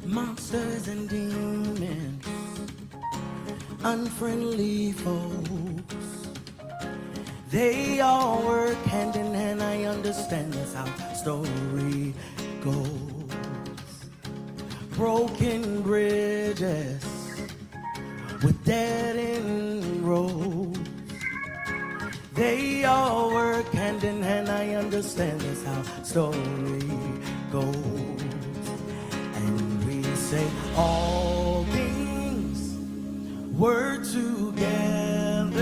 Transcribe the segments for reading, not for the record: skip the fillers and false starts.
Monsters and demons, unfriendly folks, they all work hand in hand. I understand that's how story goes. Broken bridges with dead end roads, they all work hand in hand. I understand that's how story goes. And we say all things work together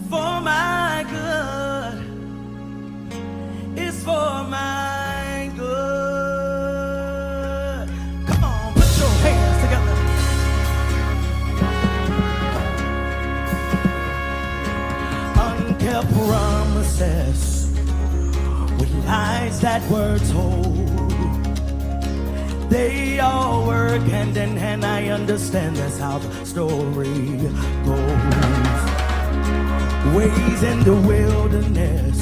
for my good. It's for my good. Come on, put your hands together. Unkept promises with lies that were told, they all work hand in hand. I understand that's how the story goes. Ways in the wilderness,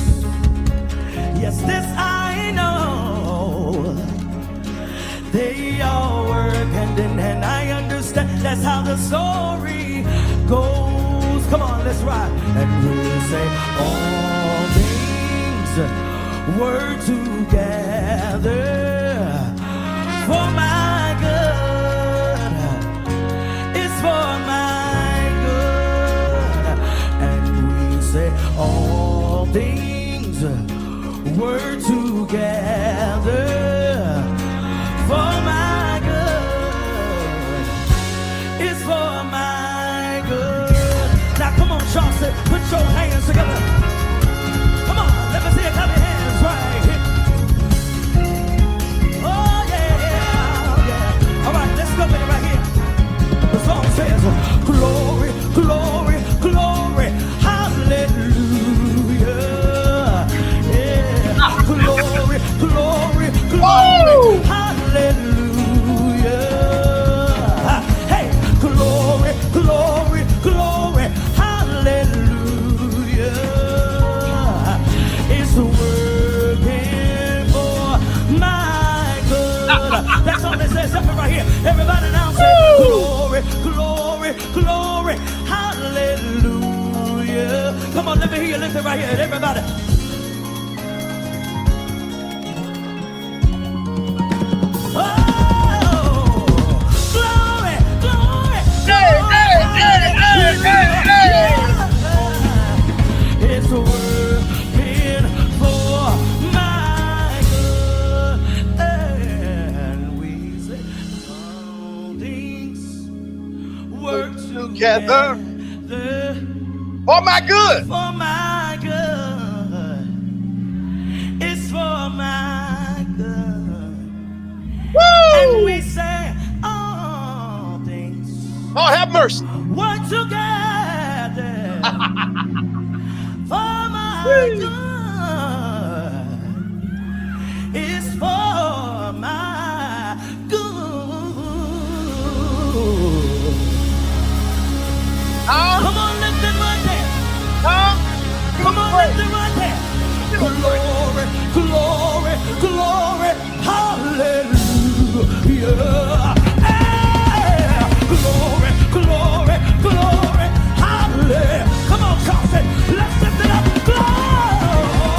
yes, this I know. They all work hand in hand. I understand that's how the story goes. Come on, let's ride. And we'll say all things work together for my good. It's for my good. And we say all things work together for my good. It's for my good. Now come on, Charleston, put your hands together. Come on, let me see a couple of hands right here. Right here. The song says, glory, glory, glory, hallelujah. Yeah. Glory, glory, glory, hallelujah. Hey, glory, glory, glory, hallelujah. It's working for my good. That's all it says. Something right here. Everybody now say glory, glory, glory, hallelujah. Come on, let me hear you listen right here, everybody. Oh, glory, glory, glory. It's working for my good. And we say all things work together for my good. For my good. It's for my good. Woo! And we say all things. Lord have mercy. Work together for my good. It's for my good. Come on, lift it right there. Come on, lift it right there. Glory, glory, glory, hallelujah. Hey, glory, glory, glory, hallelujah. Come on, Charleston, let's lift it up. Glory,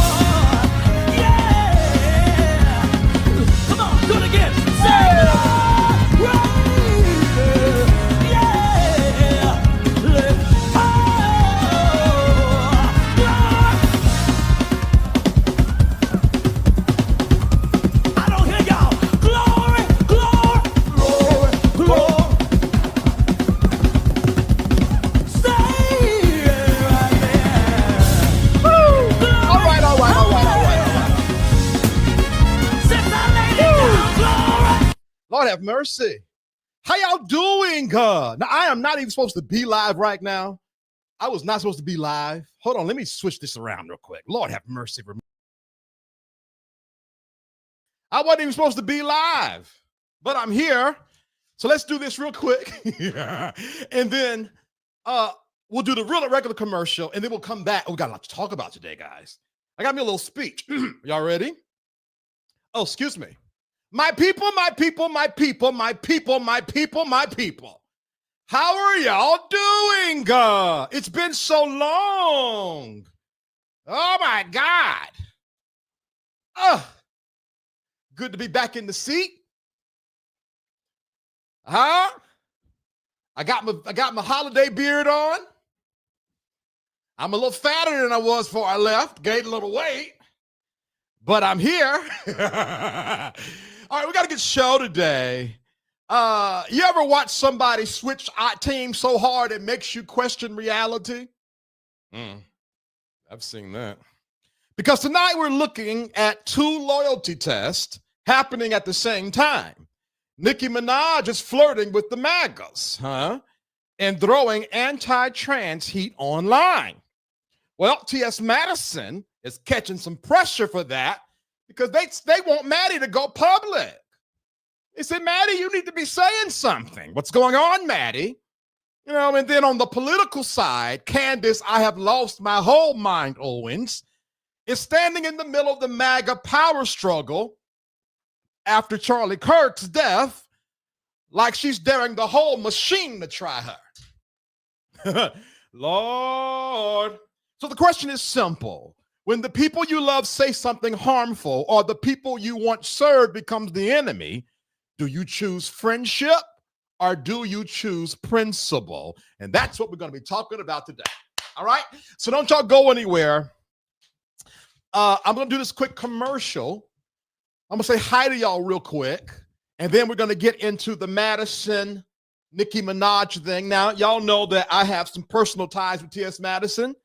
yeah. Come on, do it again. Say it up, right. Lord have mercy. How y'all doing? Now, I am not even supposed to be live right now. I was not supposed to be live. Hold on, let me switch this around real quick. Lord have mercy. I wasn't even supposed to be live, but I'm here. So let's do this real quick. And then we'll do the real regular commercial, and then we'll come back. We got a lot to talk about today, guys. I got me a little speech. Y'all ready? Oh, excuse me. My people, my people, my people, my people, my people, my people. How are y'all doing? It's been so long. Oh my God. Good to be back in the seat. I got my holiday beard on. I'm a little fatter than I was before I left, gained a little weight, but I'm here. All right, we got a good show today. You ever watch somebody switch teams so hard it makes you question reality? I've seen that. Because tonight we're looking at two loyalty tests happening at the same time. Nicki Minaj is flirting with the MAGAs, and throwing anti-trans heat online. Well, TS Madison is catching some pressure for that because they want Maddie to go public. They said, Maddie, you need to be saying something. What's going on, Maddie? You know, and then on the political side, Candace, I have lost my whole mind, Owens, is standing in the middle of the MAGA power struggle after Charlie Kirk's death, like she's daring the whole machine to try her. Lord. So the question is simple. When the people you love say something harmful or the people you want served becomes the enemy, do you choose friendship or do you choose principle? And that's what we're going to be talking about today. All right? So don't y'all go anywhere. I'm going to do this quick commercial. I'm going to say hi to y'all real quick. And then we're going to get into the Madison, Nicki Minaj thing. Now, y'all know that I have some personal ties with TS Madison.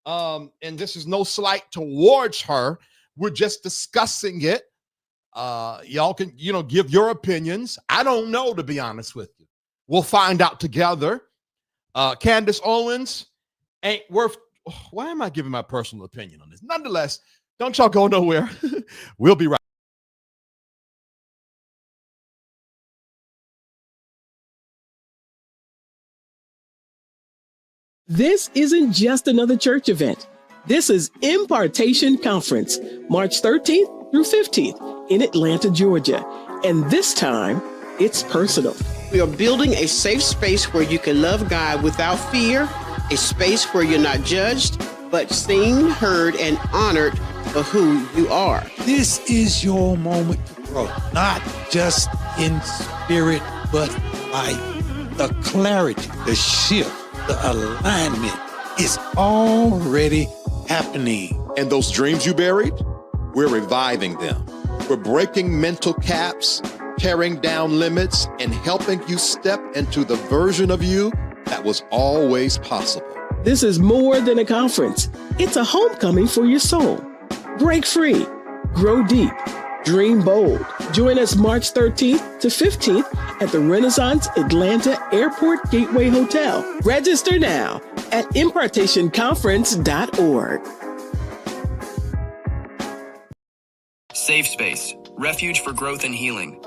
And this is no slight towards her. We're just discussing it. Y'all can, give your opinions. I don't know, to be honest with you. We'll find out together. Candace Owens ain't worth. Why am I giving my personal opinion on this? Nonetheless, don't y'all go nowhere. We'll be right. This isn't just another church event. This is Impartation Conference, March 13th through 15th in Atlanta, Georgia. And this time, it's personal. We are building a safe space where you can love God without fear, a space where you're not judged, but seen, heard, and honored for who you are. This is your moment to grow, not just in spirit, but life. The clarity, the shift, the alignment is already happening. And those dreams you buried, we're reviving them. We're breaking mental caps, tearing down limits, and helping you step into the version of you that was always possible. This is more than a conference. It's a homecoming for your soul. Break free, grow deep, dream bold. Join us March 13th to 15th at the Renaissance Atlanta Airport Gateway Hotel. Register now at impartationconference.org. Safe Space, refuge for growth and healing.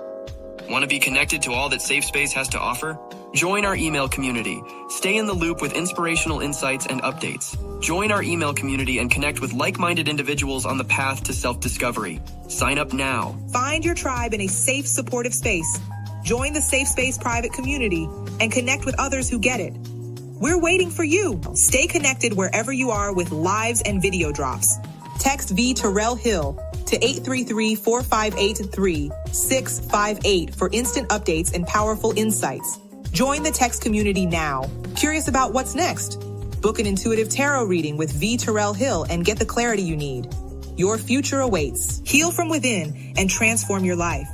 Want to be connected to all that Safe Space has to offer? Join our email community. Stay in the loop with inspirational insights and updates. Join our email community and connect with like-minded individuals on the path to self-discovery. Sign up now. Find your tribe in a safe, supportive space. Join the Safe Space private community and connect with others who get it. We're waiting for you. Stay connected wherever you are with lives and video drops. Text V Terrell Hill to 833-458-3658 for instant updates and powerful insights. Join the text community now. Curious about what's next? Book an intuitive tarot reading with V Terrell Hill and get the clarity you need. Your future awaits. Heal from within and transform your life.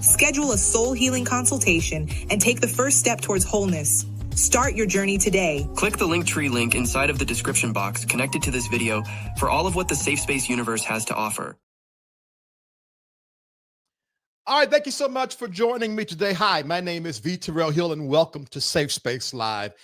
Schedule a soul healing consultation and take the first step towards wholeness. Start your journey today. Click the Linktree link inside of the description box connected to this video for all of what the Safe Space universe has to offer. All right, thank you so much for joining me today. Hi, my name is V Terrell Hill, and welcome to Safe Space Live.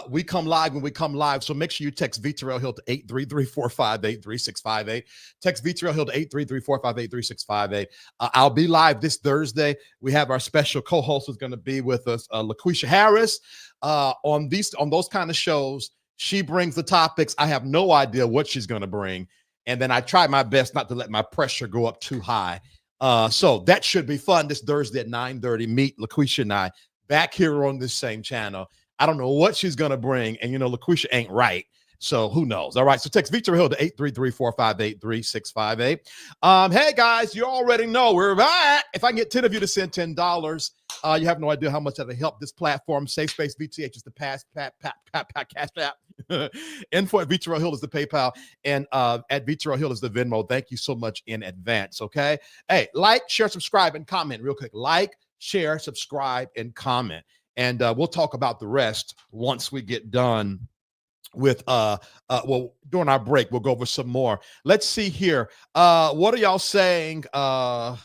We come live when we come live, so make sure you text V Terrell Hill to 833-458-3658. Text V Terrell Hill to 833-458-3658. I'll be live this Thursday. We have our special co-host who's going to be with us, LaQuisha Harris. On those kind of shows, she brings the topics. I have no idea what she's going to bring. And then I try my best not to let my pressure go up too high. So that should be fun this Thursday at 9:30. Meet LaQuisha and I back here on this same channel. I don't know what she's going to bring. And, LaQuisha ain't right. So who knows? All right. So text Victor Hill to 833-458-3658. Hey, guys, you already know we're back. If I can get 10 of you to send $10, you have no idea how much that'll help this platform. Safe Space VTH is the cash app. Info at Victor Hill is the PayPal. And at Victor Hill is the Venmo. Thank you so much in advance. Okay. Hey, like, share, subscribe, and comment real quick. Like, share, subscribe, and comment. And we'll talk about the rest once we get done with during our break. We'll go over some more. Let's see here. What are y'all saying? What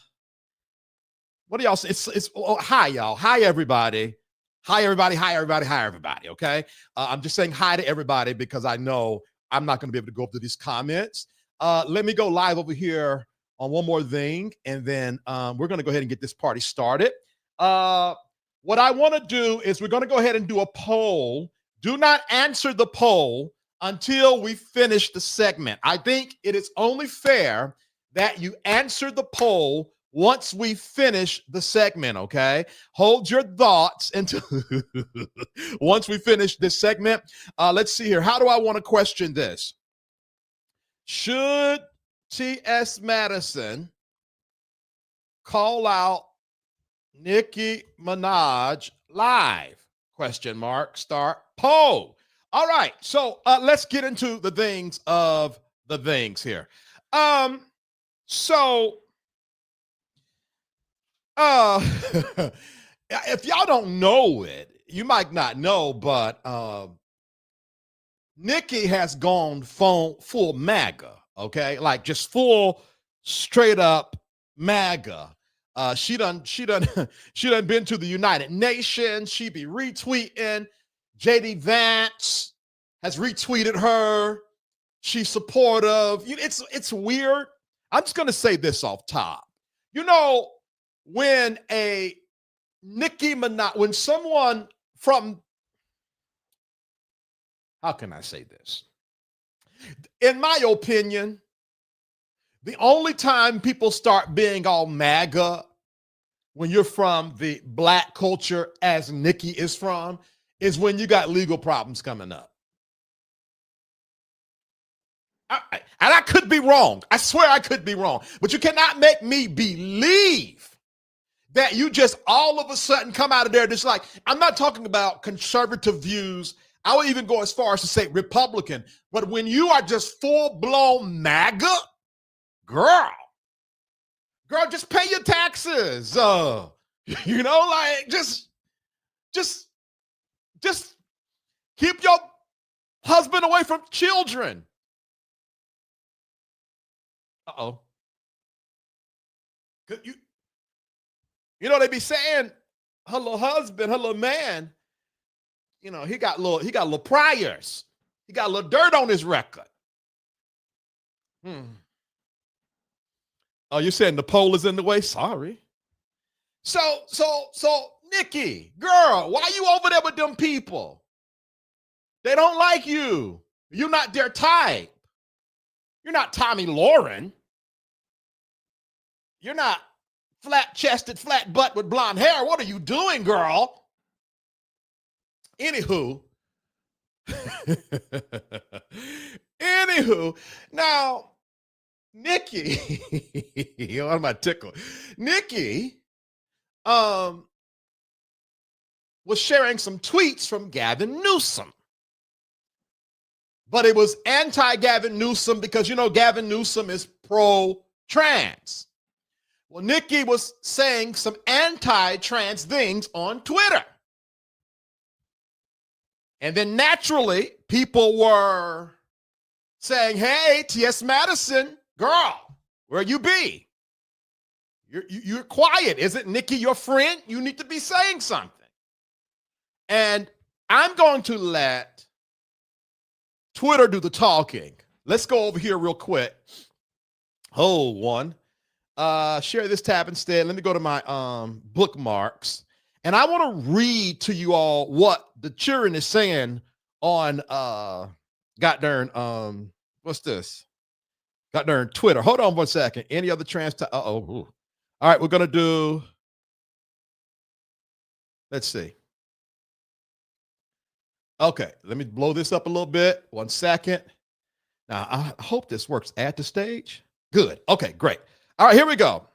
are y'all saying? Hi, y'all. Hi, everybody. Hi, everybody. Hi, everybody. Hi, everybody. Okay. I'm just saying hi to everybody because I know I'm not going to be able to go through these comments. Let me go live over here on one more thing, and then we're going to go ahead and get this party started. What I want to do is we're going to go ahead and do a poll. Do not answer the poll until we finish the segment. I think it is only fair that you answer the poll once we finish the segment, okay? Hold your thoughts until once we finish this segment. Let's see here. How do I want to question this? Should TS Madison call out Nicki Minaj live? Question mark, start poll. All right, so let's get into the things of the things here. If y'all don't know it, you might not know, but Nicki has gone full MAGA, okay? Like just full straight up MAGA. She done been to the United Nations. She be retweeting. JD Vance has retweeted her. She's supportive. It's weird. I'm just gonna say this off top. When a Nicki Minaj, when someone from, how can I say this? In my opinion, the only time people start being all MAGA when you're from the Black culture, as Nicki is from, is when you got legal problems coming up. And I could be wrong. I swear I could be wrong. But you cannot make me believe that you just all of a sudden come out of there just like, I'm not talking about conservative views. I would even go as far as to say Republican. But when you are just full-blown MAGA, girl, just pay your taxes. Like just keep your husband away from children. Uh-oh. They be saying her little husband, her little man, he got little priors. He got a little dirt on his record. Oh, you're saying the poll is in the way? Sorry. So, Nicki, girl, why you over there with them people? They don't like you. You're not their type. You're not Tommy Lauren. You're not flat-chested, flat butt with blonde hair. What are you doing, girl? Anywho, now, Nicki, what am I tickled? Nicki was sharing some tweets from Gavin Newsom. But it was anti-Gavin Newsom because, Gavin Newsom is pro-trans. Well, Nicki was saying some anti-trans things on Twitter. And then naturally, people were saying, hey, TS Madison, girl, where you be? You're quiet. Isn't Nicki your friend? You need to be saying something. And I'm going to let Twitter do the talking. Let's go over here real quick. Hold one. Share this tab instead. Let me go to my bookmarks. And I want to read to you all what the children is saying on what's this? Got there on Twitter. Hold on 1 second. Any other trans? All right, we're gonna do. Let's see. Okay, let me blow this up a little bit. 1 second. Now I hope this works. Add to stage. Good. Okay, great. All right, here we go.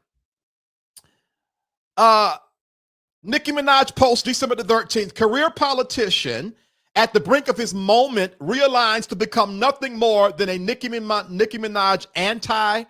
Nicki Minaj post December the 13th. Career politician at the brink of his moment realized to become nothing more than a Nicki Minaj anti.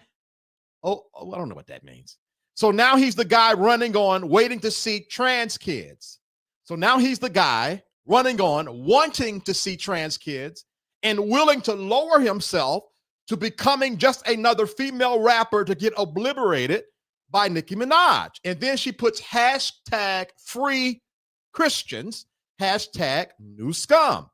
Oh, I don't know what that means. So now he's the guy running on waiting to see trans kids. So now he's the guy running on wanting to see trans kids and willing to lower himself to becoming just another female rapper to get obliterated by Nicki Minaj. And then she puts hashtag free Christians, hashtag new scum.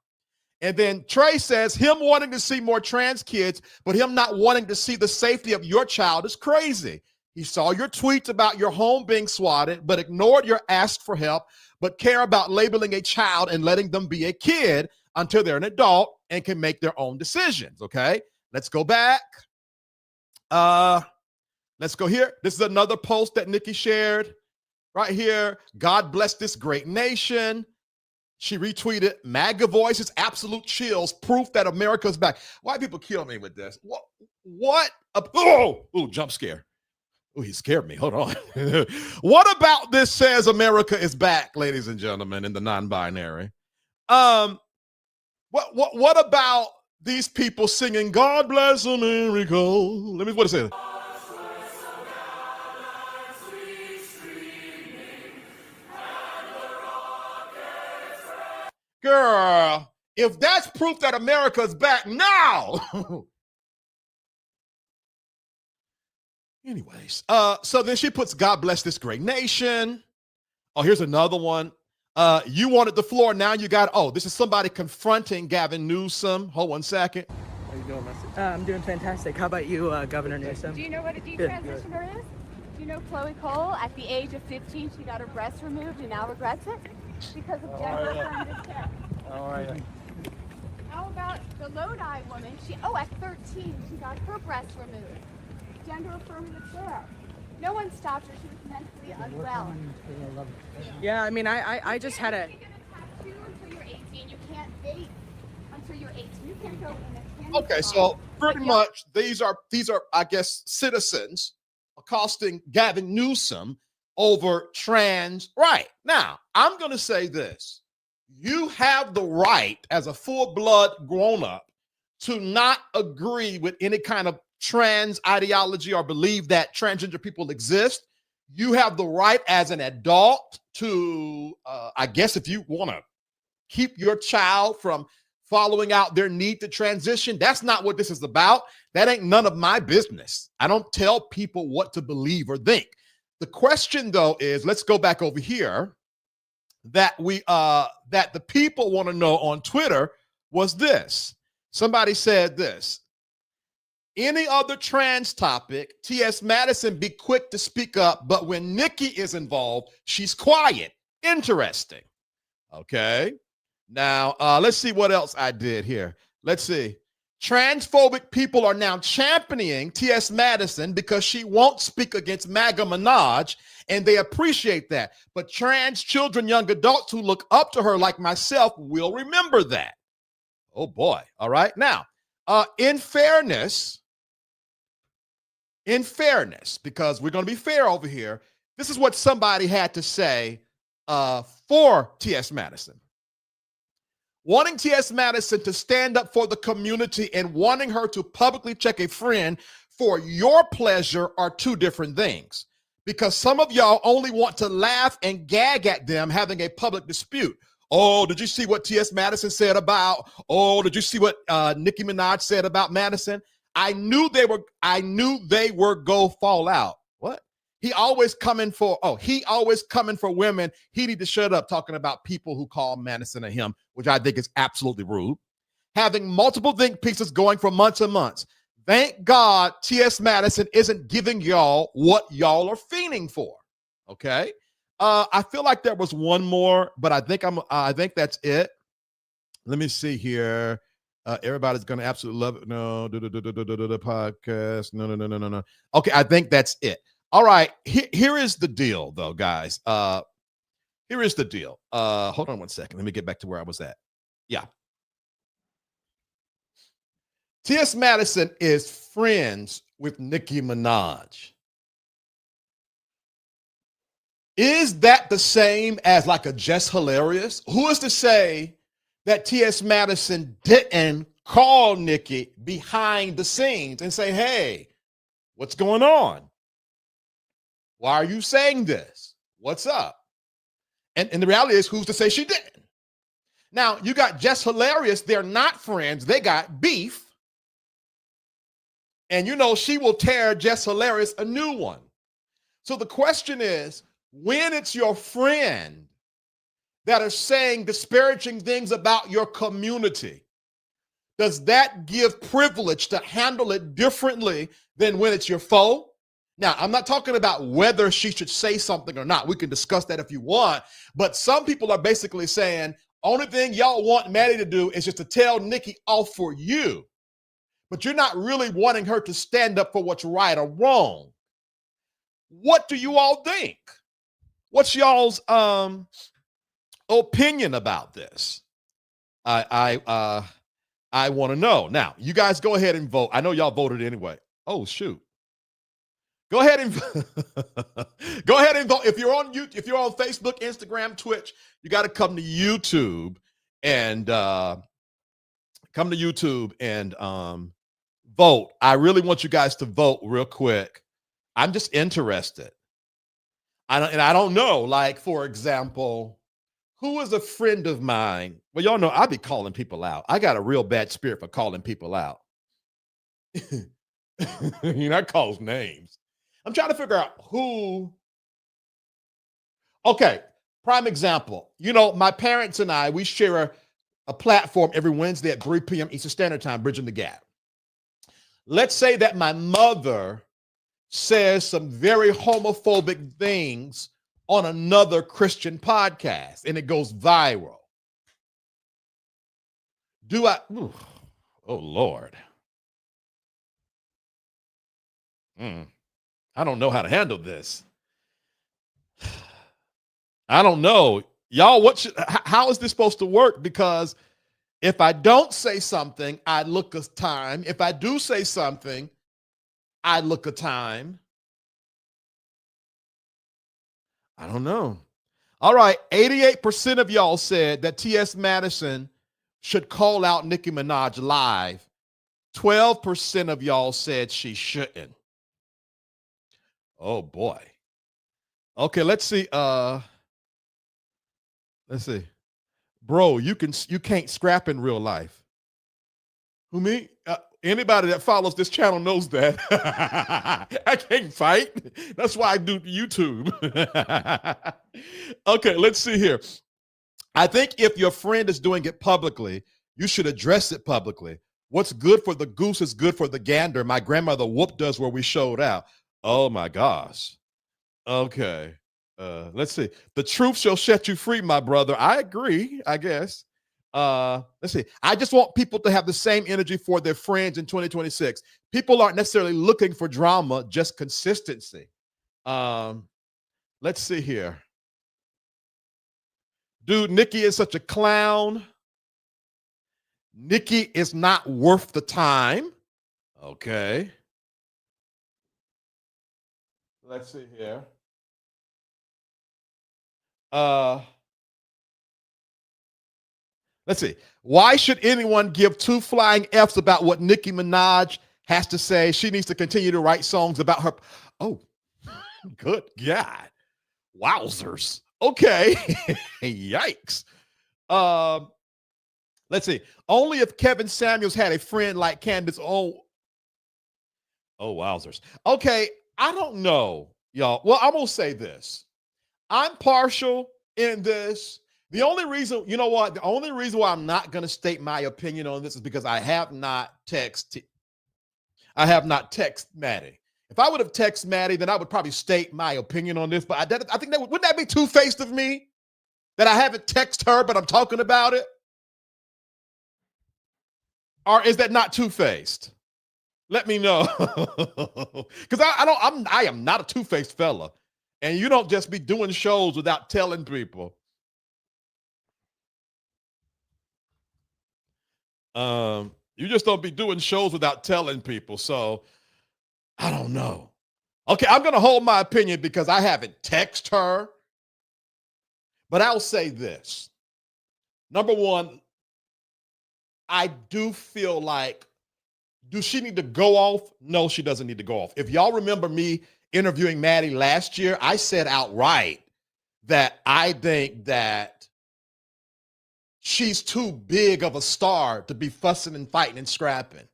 And then Trey says him wanting to see more trans kids, but him not wanting to see the safety of your child is crazy. He saw your tweets about your home being swatted, but ignored your ask for help, but care about labeling a child and letting them be a kid until they're an adult and can make their own decisions, okay? Let's go back. Let's go here. This is another post that Nicki shared right here. God bless this great nation. She retweeted MAGA voices, absolute chills, proof that America's back. White people kill me with this. What? Jump scare. Oh, he scared me. Hold on. What about this says America is back, ladies and gentlemen, in the non-binary? What about these people singing God bless America? Let me what it say. Girl, if that's proof that America's back now. Anyways, so then she puts God bless this great nation. Oh, here's another one. You wanted the floor, now you got, this is somebody confronting Gavin Newsom. Hold 1 second. How you doing, Messi? I'm doing fantastic. How about you, Governor Newsom? Do you know what a detransitioner is? Do you know Chloe Cole, at the age of 15, she got her breast removed and now regrets it? Because of gender affirmative care. How are you? How about the Lodi woman? At 13, she got her breast removed. Gender affirmative care. No one stopped her. She was mentally unwell. Yeah, I mean, I just had a... You can get a tattoo until you're 18. You can't date until you're 18. You can't go in a Okay, so pretty much these are, I guess, citizens accosting Gavin Newsom over trans right. Now, I'm going to say this. You have the right as a full-blood grown-up to not agree with any kind of trans ideology or believe that transgender people exist. You have the right as an adult to, I guess if you want to keep your child from following out their need to transition, that's not what this is about. That ain't none of my business. I don't tell people what to believe or think. The question, though, is let's go back over here that the people want to know on Twitter was this. Somebody said this. Any other trans topic, TS Madison be quick to speak up, but when Nicki is involved, she's quiet. Interesting. Okay. Now, let's see what else I did here. Let's see. Transphobic people are now championing TS Madison because she won't speak against MAGA Minaj, and they appreciate that. But trans children, young adults who look up to her like myself will remember that. Oh, boy. All right. Now, in fairness, because we're going to be fair over here, this is what somebody had to say for T.S. Madison. Wanting T.S. Madison to stand up for the community and wanting her to publicly check a friend for your pleasure are two different things. Because some of y'all only want to laugh and gag at them having a public dispute. Oh, did you see what T.S. Madison said about, did you see what Nicki Minaj said about Madison? I knew they were go fall out. What? He always coming for women. He need to shut up talking about people who call Madison a him, which I think is absolutely rude. Having multiple think pieces going for months and months. Thank God T.S. Madison isn't giving y'all what y'all are fiending for. Okay. I feel like there was one more, but I think that's it. Let me see here. Everybody's gonna absolutely love it. No, the podcast. No. Okay, I think that's it. All right. Here is the deal, though, guys. Here is the deal. Hold on one second. Let me get back to where I was at. Yeah. TS Madison is friends with Nicki Minaj. Is that the same as like a Just Hilarious? Who is to say that TS Madison didn't call Nicki behind the scenes and say, hey, what's going on? Why are you saying this? What's up? And the reality is, who's to say she didn't? Now, you got Just Hilarious. They're not friends. They got beef. And you know, she will tear Just Hilarious a new one. So the question is, when it's your friend that are saying disparaging things about your community, does that give privilege to handle it differently than when it's your foe? Now, I'm not talking about whether she should say something or not. We can discuss that if you want. But some people are basically saying, only thing y'all want Maddie to do is just to tell Nicki off for you. But you're not really wanting her to stand up for what's right or wrong. What do you all think? What's y'all's opinion about this? I want to know. Now, you guys go ahead and vote. I know y'all voted anyway. Oh, shoot. Go ahead and go ahead and vote. If you're on YouTube, if you're on Facebook, Instagram, Twitch, you got to come to YouTube and vote. I really want you guys to vote real quick. I'm just interested. I don't know, like, for example, who is a friend of mine? Well, y'all know I be calling people out. I got a real bad spirit for calling people out. I call names. I'm trying to figure out who. Okay, prime example. You know, my parents and I, we share a platform every Wednesday at 3 p.m. Eastern Standard Time, Bridging the Gap. Let's say that my mother says some very homophobic things on another Christian podcast and it goes viral. Do I? Ooh, oh, Lord. I don't know how to handle this. I don't know. Y'all, how is this supposed to work? Because if I don't say something, I look a time. If I do say something, I look a time. I don't know. All right. 88% of y'all said that TS Madison should call out Nicki Minaj live. 12% of y'all said she shouldn't. Oh boy. Okay, let's see. Let's see. Bro, you can't scrap in real life. Who, me? Anybody that follows this channel knows that. I can't fight. That's why I do YouTube. Okay, let's see here. I think if your friend is doing it publicly, you should address it publicly. What's good for the goose is good for the gander. My grandmother whooped us where we showed out. Oh my gosh. Okay. Let's see. The truth shall set you free, my brother. I agree, I guess. Let's see. I just want people to have the same energy for their friends in 2026. People aren't necessarily looking for drama, just consistency. Let's see here. Dude, Nicki is such a clown. Nicki is not worth the time. Okay. Let's see here. Let's see. Why should anyone give two flying F's about what Nicki Minaj has to say? She needs to continue to write songs about her. Oh, good God. Wowzers. Okay. Yikes. Let's see. Only if Kevin Samuels had a friend like Candace Owens. Oh, wowzers. Okay. I don't know, y'all. Well, I'm going to say this. I'm partial in this. The only reason, you know what? The only reason why I'm not going to state my opinion on this is because I have not texted Maddie. If I would have texted Maddie, then I would probably state my opinion on this. But I think wouldn't that be two-faced of me? That I haven't texted her, but I'm talking about it? Or is that not two-faced? Let me know. Because I am not a two-faced fella. And you don't just be doing shows without telling people. You just don't be doing shows without telling people. So I don't know. Okay, I'm gonna hold my opinion because I haven't texted her. But I'll say this. Number one, I do feel like, does she need to go off? No, she doesn't need to go off. If y'all remember me interviewing Maddie last year, I said outright that I think that she's too big of a star to be fussing and fighting and scrapping.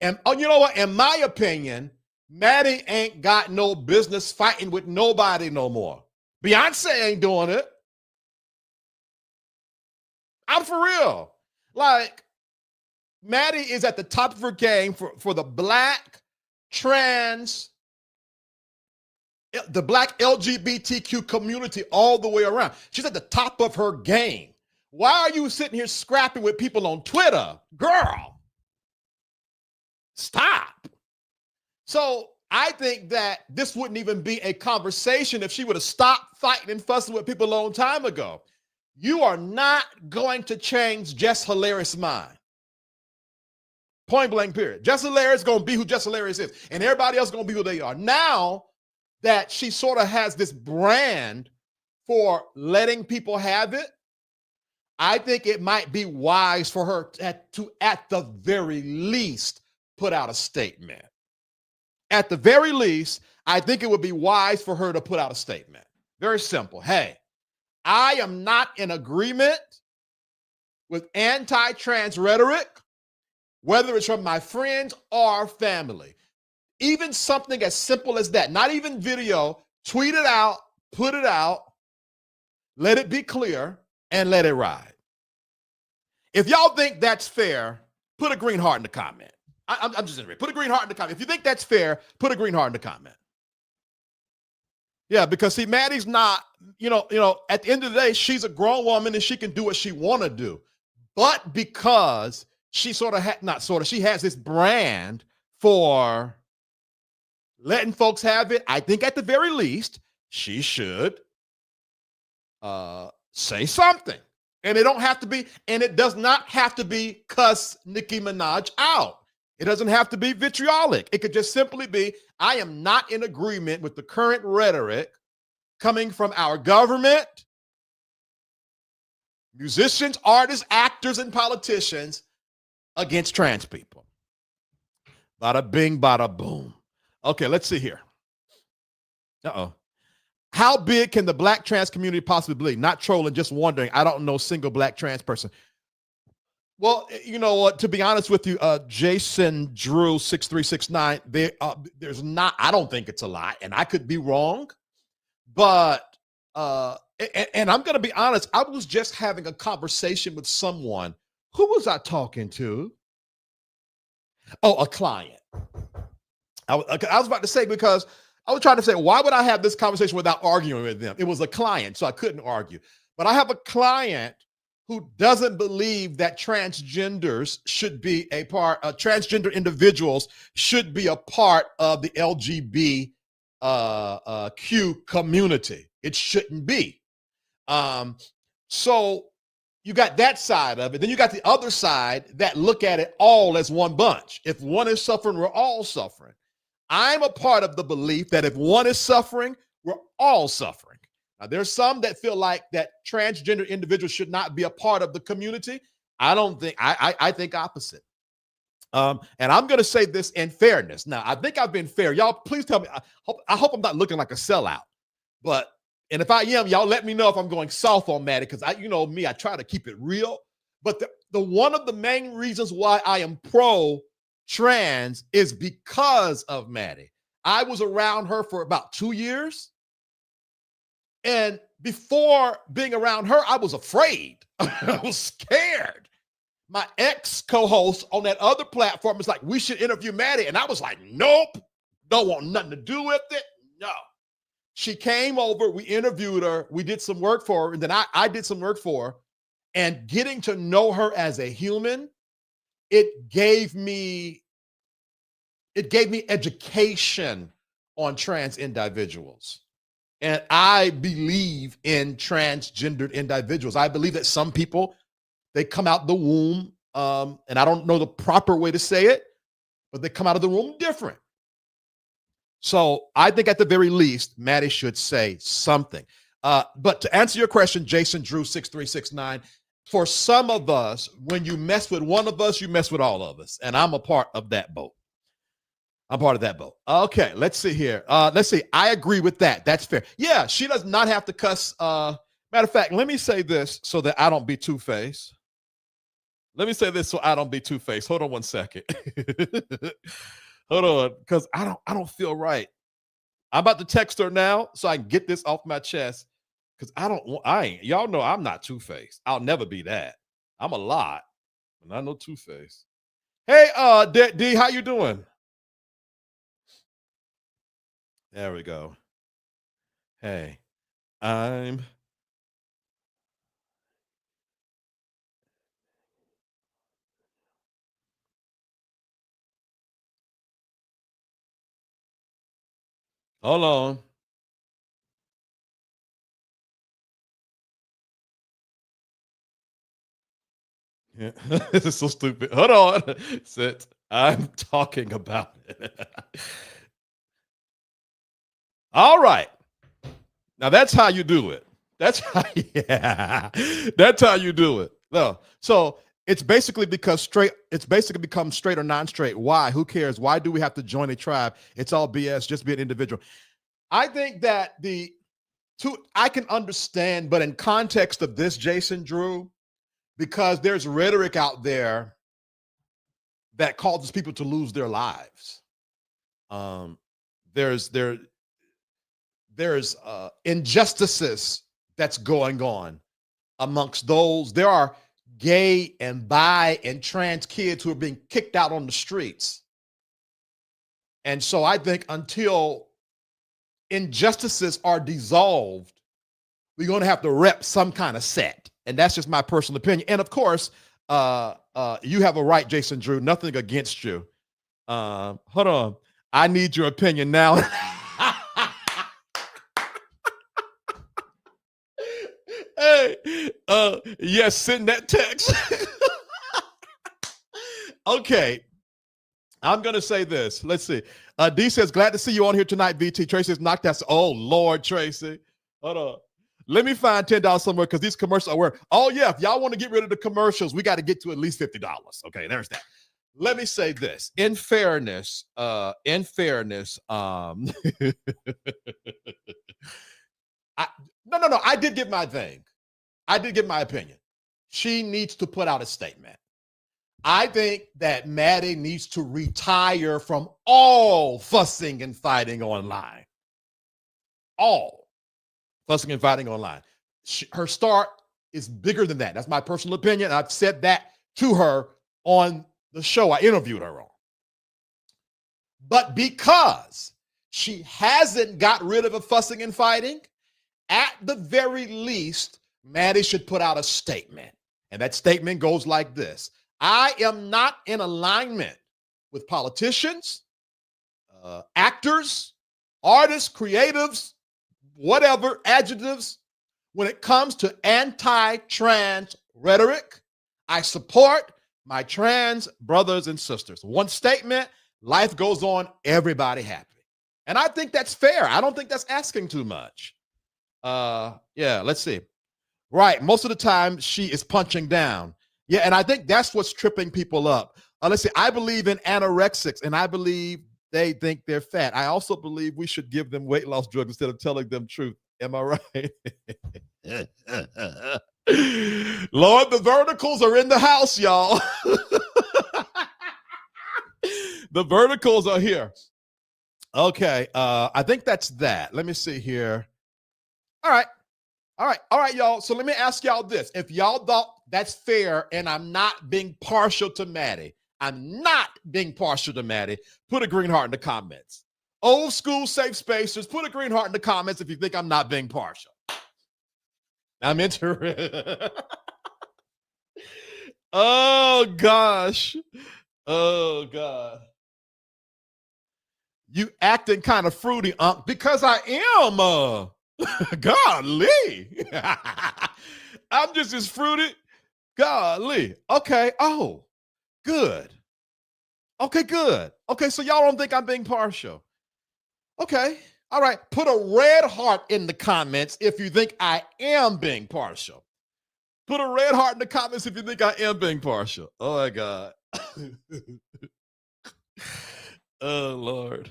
And you know what? In my opinion, Maddie ain't got no business fighting with nobody no more. Beyonce ain't doing it. I'm for real. Like, Maddie is at the top of her game for the black trans, the black LGBTQ community all the way around. She's at the top of her game. Why are you sitting here scrapping with people on Twitter? Girl, stop. So I think that this wouldn't even be a conversation if she would have stopped fighting and fussing with people a long time ago. You are not going to change Jess Hilarious' mind. Point blank, period. Jess Hilarious is going to be who Jess Hilarious is, and everybody else is going to be who they are. Now that she sort of has this brand for letting people have it, I think it might be wise for her to at the very least, put out a statement. At the very least, I think it would be wise for her to put out a statement. Very simple. Hey, I am not in agreement with anti-trans rhetoric, whether it's from my friends or family. Even something as simple as that, not even video, tweet it out, put it out, let it be clear, and let it ride. If y'all think that's fair, put a green heart in the comment. I'm just interested. Put a green heart in the comment. If you think that's fair, put a green heart in the comment. Yeah, because see, Maddie's not, at the end of the day, she's a grown woman and she can do what she want to do. But because she she has this brand for letting folks have it, I think at the very least, she should say something. And it does not have to be cuss Nicki Minaj out. It doesn't have to be vitriolic. It could just simply be, I am not in agreement with the current rhetoric coming from our government, musicians, artists, actors, and politicians against trans people. Bada bing, bada boom. Okay, let's see here. Uh-oh. How big can the black trans community possibly be? Not trolling, just wondering. I don't know a single black trans person. Well, you know what? To be honest with you, Jason Drew 6369. There's not. I don't think it's a lot, and I could be wrong. But and I'm going to be honest. I was just having a conversation with someone. Who was I talking to? Oh, a client. I was about to say, because I was trying to say, why would I have this conversation without arguing with them? It was a client, so I couldn't argue. But I have a client who doesn't believe that transgenders should be a part, transgender individuals should be a part of the LGBTQ community. It shouldn't be. So you got that side of it. Then you got the other side that look at it all as one bunch. If one is suffering, we're all suffering. I'm a part of the belief that if one is suffering, we're all suffering. Now, there's some that feel like that transgender individuals should not be a part of the community. I don't think, I think opposite. And I'm going to say this in fairness. Now, I think I've been fair. Y'all, please tell me. I hope I'm not looking like a sellout. And if I am, y'all let me know if I'm going soft on Maddie, because you know me, I try to keep it real. But the one of the main reasons why I am pro-trans is because of Maddie. I was around her for about 2 years. And before being around her, I was afraid. I was scared. My ex-co-host on that other platform was like, we should interview Maddie. And I was like, nope, don't want nothing to do with it. No. She came over, we interviewed her, we did some work for her, and then I did some work for her. And getting to know her as a human it gave me education on trans individuals. And I believe in transgendered individuals. I believe that some people, they come out the womb, and I don't know the proper way to say it, but they come out of the womb different. So I think at the very least, Maddie should say something. But to answer your question, Jason Drew 6369, for some of us, when you mess with one of us, you mess with all of us. And I'm a part of that boat. I'm part of that boat. Okay, let's see here. Let's see. I agree with that. That's fair. Yeah, she does not have to cuss. Matter of fact, let me say this so that I don't be two-faced. Let me say this so I don't be two-faced. Hold on one second. Hold on, because I don't feel right. I'm about to text her now so I can get this off my chest. Because y'all know I'm not two-faced. I'll never be that. I'm a lot, but not no two-faced. Hey, D, how you doing? There we go. Hey, hold on. Yeah. This is so stupid. Hold on. Sit. I'm talking about it. All right. Now that's how you do it. That's how you do it. No. So it's basically become straight or non-straight. Why? Who cares? Why do we have to join a tribe? It's all BS. Just be an individual. I think that I can understand, but in context of this, Jason Drew, because there's rhetoric out there that causes people to lose their lives. There's injustices that's going on amongst those. There are gay and bi and trans kids who are being kicked out on the streets. And so I think until injustices are dissolved, we're going to have to rep some kind of set. And that's just my personal opinion. And of course, you have a right, Jason Drew, nothing against you. Hold on. I need your opinion now. Hey, yes, send that text. Okay. I'm going to say this. Let's see. D says, glad to see you on here tonight, VT. Tracy is knocked out. Oh, Lord, Tracy. Hold on. Let me find $10 somewhere because these commercials are where. Oh, yeah. If y'all want to get rid of the commercials, we got to get to at least $50. Okay, there's that. Let me say this. In fairness, no, I did give my thing. I did give my opinion. She needs to put out a statement. I think that Maddie needs to retire from all fussing and fighting online. All fussing and fighting online. Her start is bigger than that. That's my personal opinion. I've said that to her on the show I interviewed her on. But because she hasn't got rid of the fussing and fighting, at the very least, Maddie should put out a statement. And that statement goes like this. I am not in alignment with politicians, actors, artists, creatives, whatever, adjectives, when it comes to anti-trans rhetoric. I support my trans brothers and sisters. One statement, life goes on, everybody happy. And I think that's fair. I don't think that's asking too much. Yeah, let's see. Right, most of the time she is punching down. Yeah, and I think that's what's tripping people up. Let's see, I believe in anorexics, and I believe they think they're fat. I also believe we should give them weight loss drugs instead of telling them truth. Am I right? Lord, the verticals are in the house, y'all. The verticals are here. Okay, I think that's that. Let me see here. All right, y'all. So let me ask y'all this. If y'all thought that's fair and I'm not being partial to Maddie, put a green heart in the comments. Old school safe spacers, put a green heart in the comments if you think I'm not being partial. I'm interested. Oh, gosh. Oh, God. You acting kind of fruity, because I am. Golly. I'm just as fruity. Golly. Okay. Oh, good. Okay, good. Okay, so y'all don't think I'm being partial. Okay. All right. Put a red heart in the comments if you think I am being partial. Put a red heart in the comments if you think I am being partial. Oh, my God. Oh, Lord.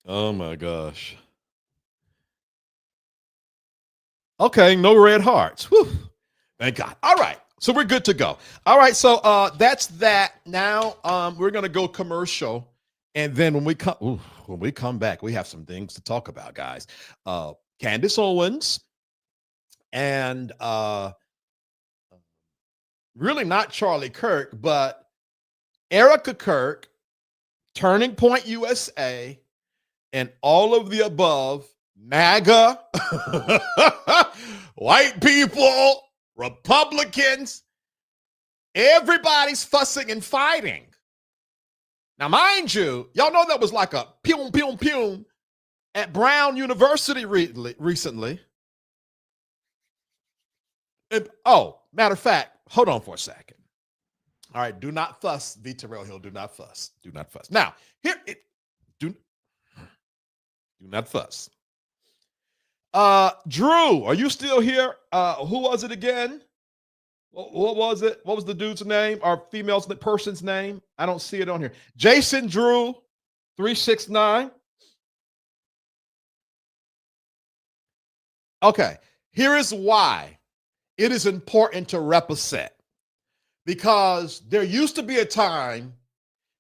Oh, my gosh. Okay, no red hearts. Whew. Thank God. All right. So we're good to go. All right. So that's that. Now we're gonna go commercial. And then when we come back, we have some things to talk about, guys. Candace Owens and really not Charlie Kirk, but Erica Kirk, Turning Point USA, and all of the above, MAGA, white people, Republicans, everybody's fussing and fighting. Now, mind you, y'all know that was like a pew, pew, pew at Brown University recently. Matter of fact, hold on for a second. All right, do not fuss, V. Terrell Hill. Do not fuss. Do not fuss. Now, do not fuss. Drew, are you still here? Who was it again? What was it? What was the dude's name or female's person's name? I don't see it on here. Jason Drew, 369. Okay, here is why it is important to represent. Because there used to be a time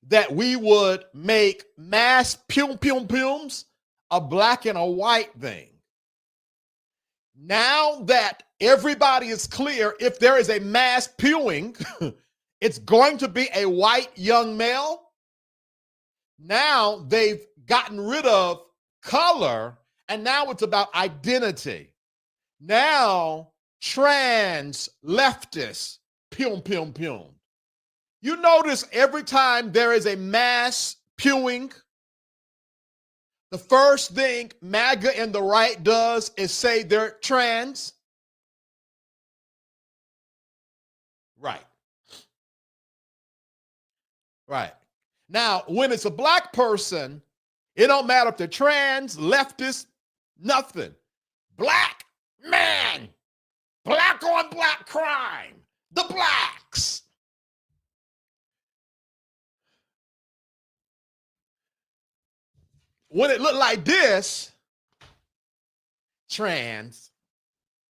that we would make mass pums a black and a white thing. Now that everybody is clear, if there is a mass pewing, it's going to be a white young male. Now they've gotten rid of color, and now it's about identity. Now trans leftists, pum. You notice every time there is a mass pewing, the first thing MAGA and the right does is say they're trans. Right. Now, when it's a black person, it don't matter if they're trans, leftist, nothing. Black man, black on black crime, the blacks. When it looked like this, trans,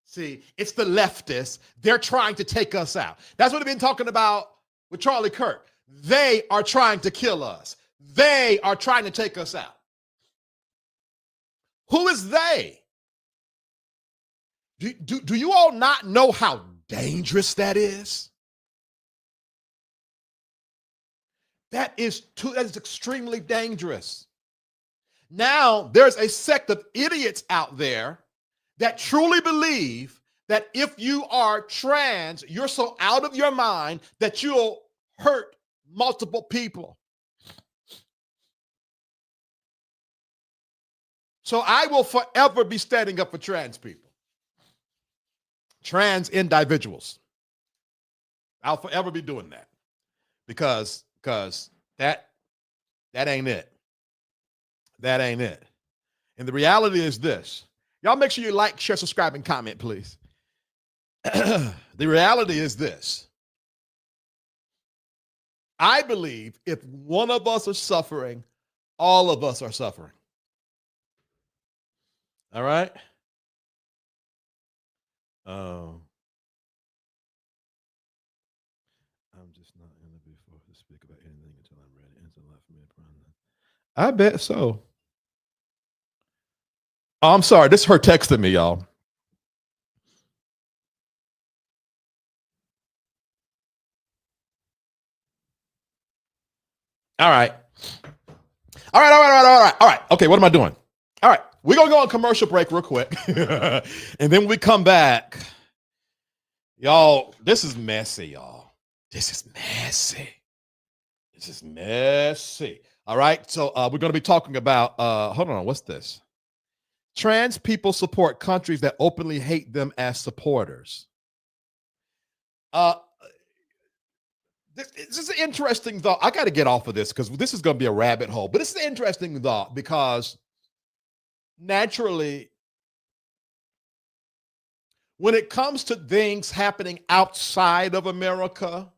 see, it's the leftists. They're trying to take us out. That's what they've been talking about with Charlie Kirk. They are trying to kill us. They are trying to take us out. Who is they? Do you all not know how dangerous that is? That is extremely dangerous. Now, there's a sect of idiots out there that truly believe that if you are trans, you're so out of your mind that you'll hurt multiple people. So I will forever be standing up for trans people, trans individuals. I'll forever be doing that because that ain't it. That ain't it. And the reality is this. Y'all make sure you like, share, subscribe, and comment, please. The reality is this. I believe if one of us is suffering, all of us are suffering. All right? I'm just not in the before to speak about anything until I'm ready. I bet so. Oh, I'm sorry. This is her texting me, y'all. All right. Okay, what am I doing? All right, we're going to go on commercial break real quick. And then when we come back, y'all, this is messy, y'all. This is messy. This is messy. All right, so we're going to be talking about, hold on, what's this? Trans people support countries that openly hate them as supporters. This is an interesting thought. I got to get off of this because this is going to be a rabbit hole. But this is an interesting thought because naturally, when it comes to things happening outside of America,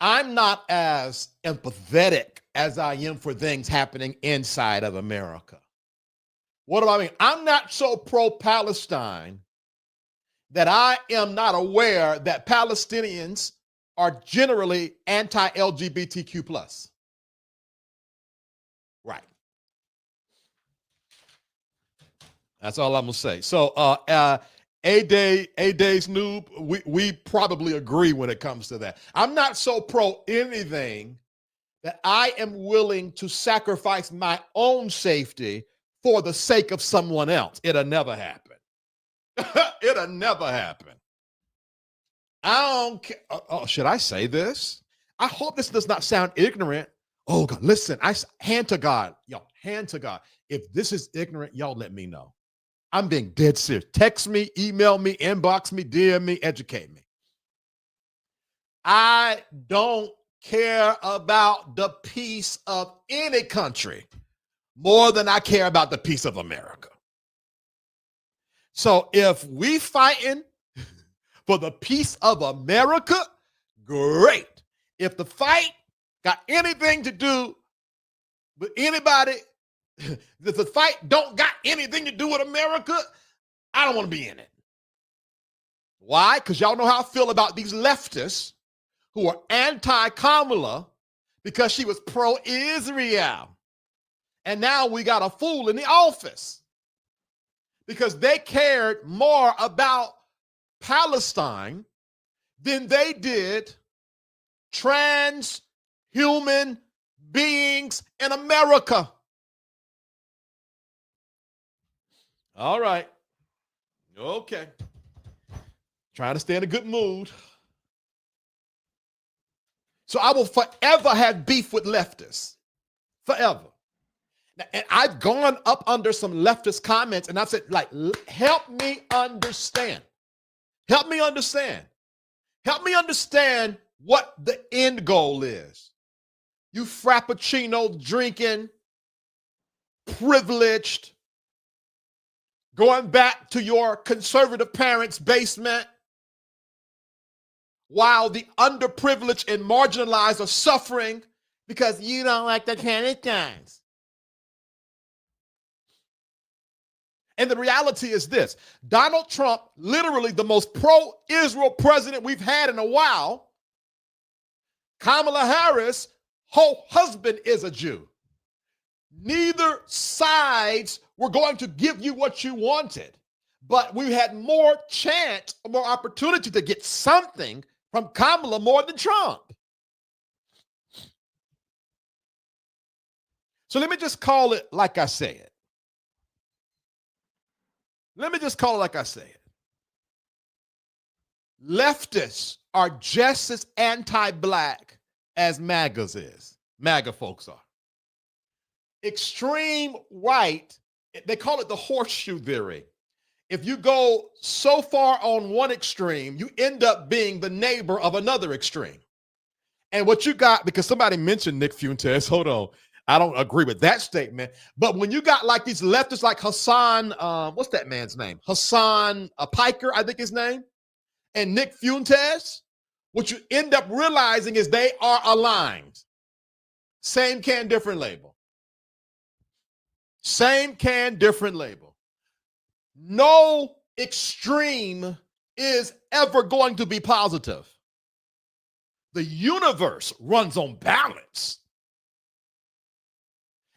I'm not as empathetic as I am for things happening inside of America. What do I mean? I'm not so pro-Palestine that I am not aware that Palestinians are generally anti-LGBTQ plus. Right. That's all I'm gonna say. So A-Day's noob, we probably agree when it comes to that. I'm not so pro anything that I am willing to sacrifice my own safety for the sake of someone else. It'll never happen. It'll never happen. I don't care. Oh, should I say this? I hope this does not sound ignorant. Oh, God, listen, hand to God. Y'all, hand to God. If this is ignorant, y'all let me know. I'm being dead serious. Text me, email me, inbox me, DM me, educate me. I don't care about the peace of any country more than I care about the peace of America. So if we fighting for the peace of America, great. If the fight got anything to do with anybody, if the fight don't got anything to do with America, I don't want to be in it. Why? Because y'all know how I feel about these leftists who are anti-Kamala because she was pro-Israel. And now we got a fool in the office because they cared more about Palestine than they did trans human beings in America. All right. Okay. Trying to stay in a good mood. So I will forever have beef with leftists. Forever. And I've gone up under some leftist comments and I've said, like, help me understand. Help me understand. Help me understand what the end goal is. You frappuccino drinking, privileged, going back to your conservative parents' basement while the underprivileged and marginalized are suffering because you don't like the Canadians. And the reality is this: Donald Trump, literally the most pro-Israel president we've had in a while. Kamala Harris, her husband is a Jew. Neither sides were going to give you what you wanted, but we had more chance, more opportunity to get something from Kamala more than Trump. So let me just call it like I say it. Let me just call it like I say it. Leftists are just as anti-black as MAGAs is. MAGA folks are. Extreme right, they call it the horseshoe theory. If you go so far on one extreme, you end up being the neighbor of another extreme. And what you got, because somebody mentioned Nick Fuentes, hold on. I don't agree with that statement. But when you got like these leftists like Hassan, what's that man's name? Hassan Piker, I think his name, and Nick Fuentes, what you end up realizing is they are aligned. Same can, different label. Same can, different label. No extreme is ever going to be positive. The universe runs on balance.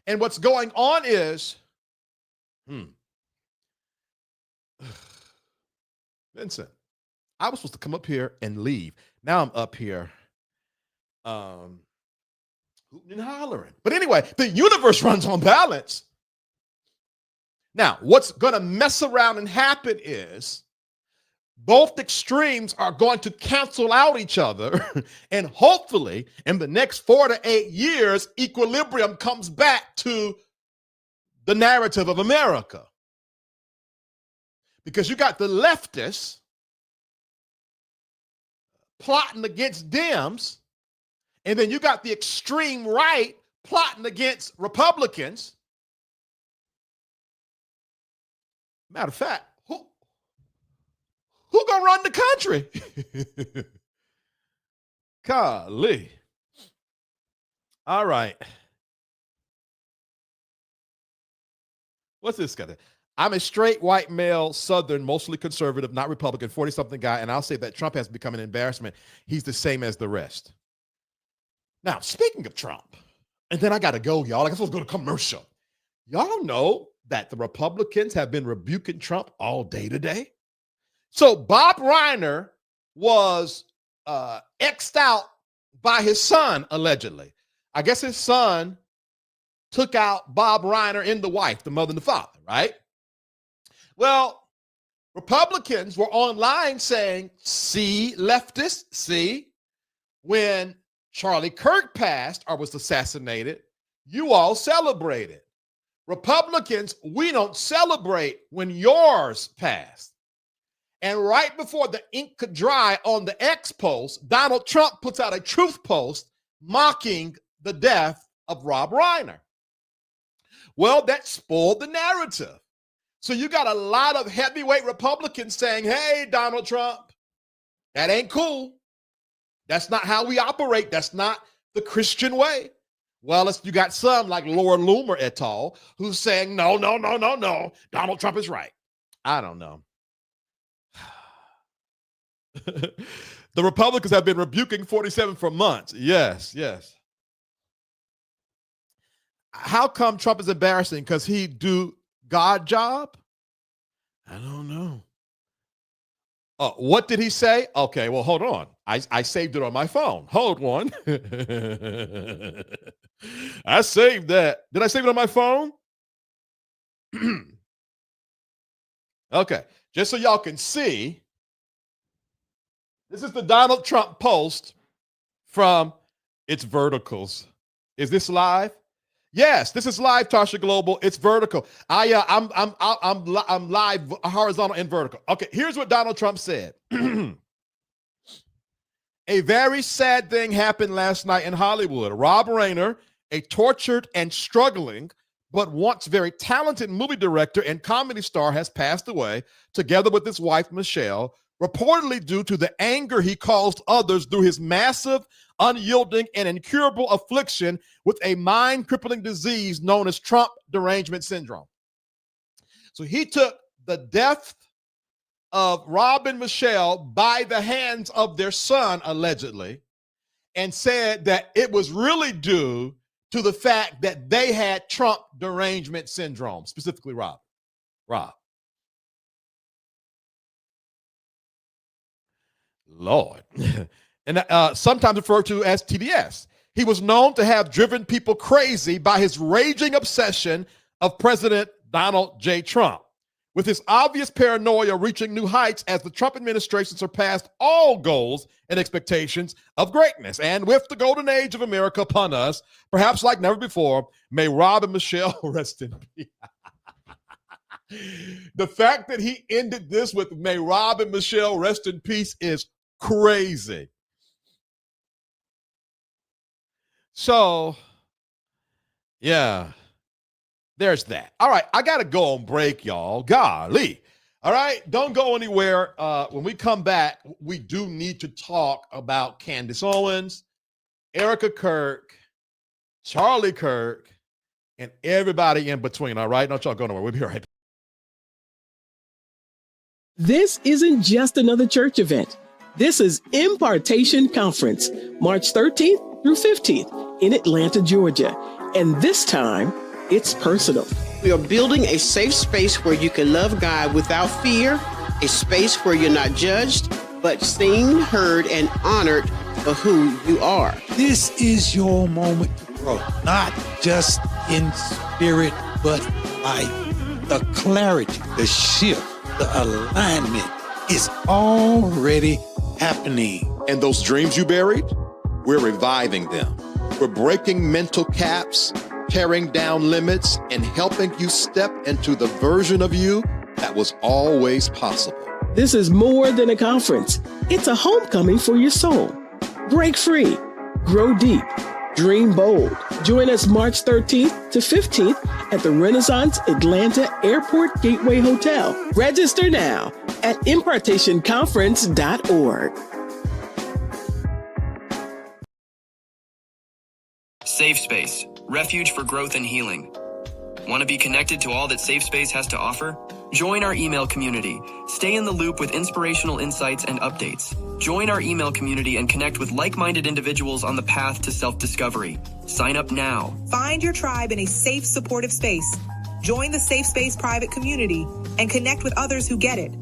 And what's going on is, Vincent, I was supposed to come up here and leave. Now I'm up here hooting and hollering. But anyway, the universe runs on balance. Now, what's going to mess around and happen is both extremes are going to cancel out each other. And hopefully, in the next 4 to 8 years, equilibrium comes back to the narrative of America. Because you got the leftists plotting against Dems, and then you got the extreme right plotting against Republicans. Matter of fact, who gonna run the country? Golly. All right. What's this guy? I'm a straight white male, Southern, mostly conservative, not Republican, 40-something guy, and I'll say that Trump has become an embarrassment. He's the same as the rest. Now, speaking of Trump, and then I got to go, y'all. I guess let's go to commercial. Y'all know that the Republicans have been rebuking Trump all day today. So Bob Reiner was X'd out by his son, allegedly. I guess his son took out Bob Reiner and the wife, the mother and the father, right? Well, Republicans were online saying, see, leftists, see, when Charlie Kirk passed or was assassinated, you all celebrated. Republicans, we don't celebrate when yours passed. And right before the ink could dry on the X post, Donald Trump puts out a truth post mocking the death of Rob Reiner. Well, that spoiled the narrative. So you got a lot of heavyweight Republicans saying, hey, Donald Trump, that ain't cool. That's not how we operate. That's not the Christian way. Well, you got some like Laura Loomer et al. Who's saying, no, Donald Trump is right. I don't know. The Republicans have been rebuking 47 for months. Yes. How come Trump is embarrassing? Because he do God job? I don't know. What did he say? Okay, well, hold on. I saved it on my phone. Hold on. I saved that. Did I save it on my phone? Okay, just so y'all can see, this is the Donald Trump post from It's Verticals. Is this live? Yes, this is live, Tasha Global. It's vertical. I'm live, horizontal and vertical. Okay, here's what Donald Trump said. A very sad thing happened last night in Hollywood. Rob Reiner, a tortured and struggling but once very talented movie director and comedy star, has passed away, together with his wife, Michelle, reportedly due to the anger he caused others through his massive, unyielding, and incurable affliction with a mind-crippling disease known as Trump derangement syndrome. So he took the death of Rob and Michelle by the hands of their son, allegedly, and said that it was really due to the fact that they had Trump derangement syndrome, specifically Rob. Lord. And sometimes referred to as TDS. He was known to have driven people crazy by his raging obsession of President Donald J. Trump, with his obvious paranoia reaching new heights as the Trump administration surpassed all goals and expectations of greatness. And with the golden age of America upon us, perhaps like never before, may Rob and Michelle rest in peace. The fact that he ended this with may Rob and Michelle rest in peace is crazy. So, yeah, there's that. All right, I got to go on break, y'all. Golly. All right, don't go anywhere. When we come back, we do need to talk about Candace Owens, Erica Kirk, Charlie Kirk, and everybody in between. All right, don't y'all go nowhere. We'll be right back. This isn't just another church event. This is Impartation Conference, March 13th through 15th in Atlanta, Georgia. And this time, it's personal. We are building a safe space where you can love God without fear, a space where you're not judged, but seen, heard, and honored for who you are. This is your moment to grow, not just in spirit, but life. the clarity, the shift, the alignment is already happening. And those dreams you buried, we're reviving them. We're breaking mental caps, tearing down limits, and helping you step into the version of you that was always possible. This is more than a conference. It's a homecoming for your soul. Break free, grow deep, dream bold. Join us March 13th to 15th at the Renaissance Atlanta Airport Gateway Hotel. Register now at impartationconference.org. Safe Space, refuge for growth and healing. Want to be connected to all that Safe Space has to offer? Join our email community. Stay in the loop with inspirational insights and updates. Join our email community and connect with like-minded individuals on the path to self-discovery. Sign up now. Find your tribe in a safe, supportive space. Join the Safe Space private community and connect with others who get it.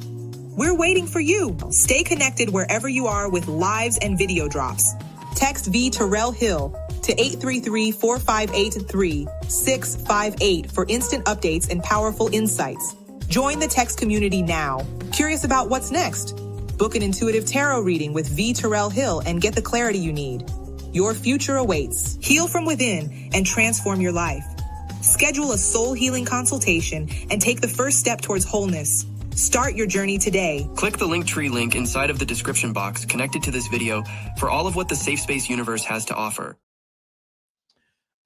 We're waiting for you. Stay connected wherever you are with lives and video drops. Text V Terrell Hill to 833-458-3658 for instant updates and powerful insights. Join the text community now. Curious about what's next? Book an intuitive tarot reading with V Terrell Hill and get the clarity you need. Your future awaits. Heal from within and transform your life. Schedule a soul healing consultation and take the first step towards wholeness. Start your journey today. Click the Linktree link inside of the description box connected to this video for all of what the Safe Space universe has to offer.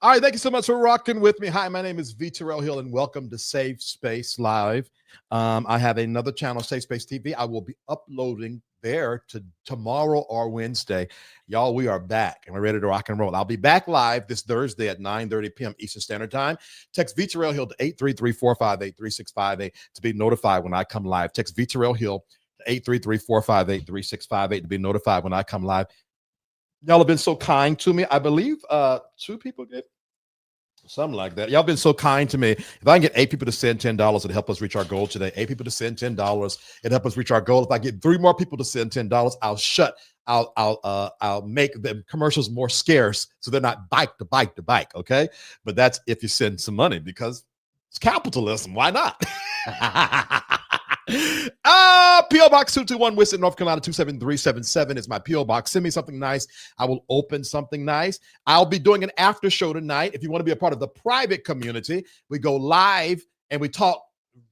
All right, thank you so much for rocking with me. Hi, my name is V Terrell Hill, and welcome to Safe Space Live. I have another channel, Safe Space TV. I will be uploading there to tomorrow or Wednesday. Y'all, we are back, and we're ready to rock and roll. I'll be back live this Thursday at 9:30 p.m. Eastern Standard Time. Text V Terrell Hill to 833-458-3658 to be notified when I come live. Text V Terrell Hill to 833-458-3658 to be notified when I come live. Y'all have been so kind to me. I believe 2 people did something like that. Y'all been so kind to me. If I can get 8 people to send $10, it'll help us reach our goal today. 8 people to send $10, it'll help us reach our goal. If I get 3 more people to send $10, I'll make the commercials more scarce so they're not bike to bike to bike. Okay, but that's if you send some money because it's capitalism. Why not? P.O. Box 221, Winston, North Carolina 27377 is my P.O. Box. Send me something nice. I will open something nice. I'll be doing an after show tonight. If you want to be a part of the private community, we go live and we talk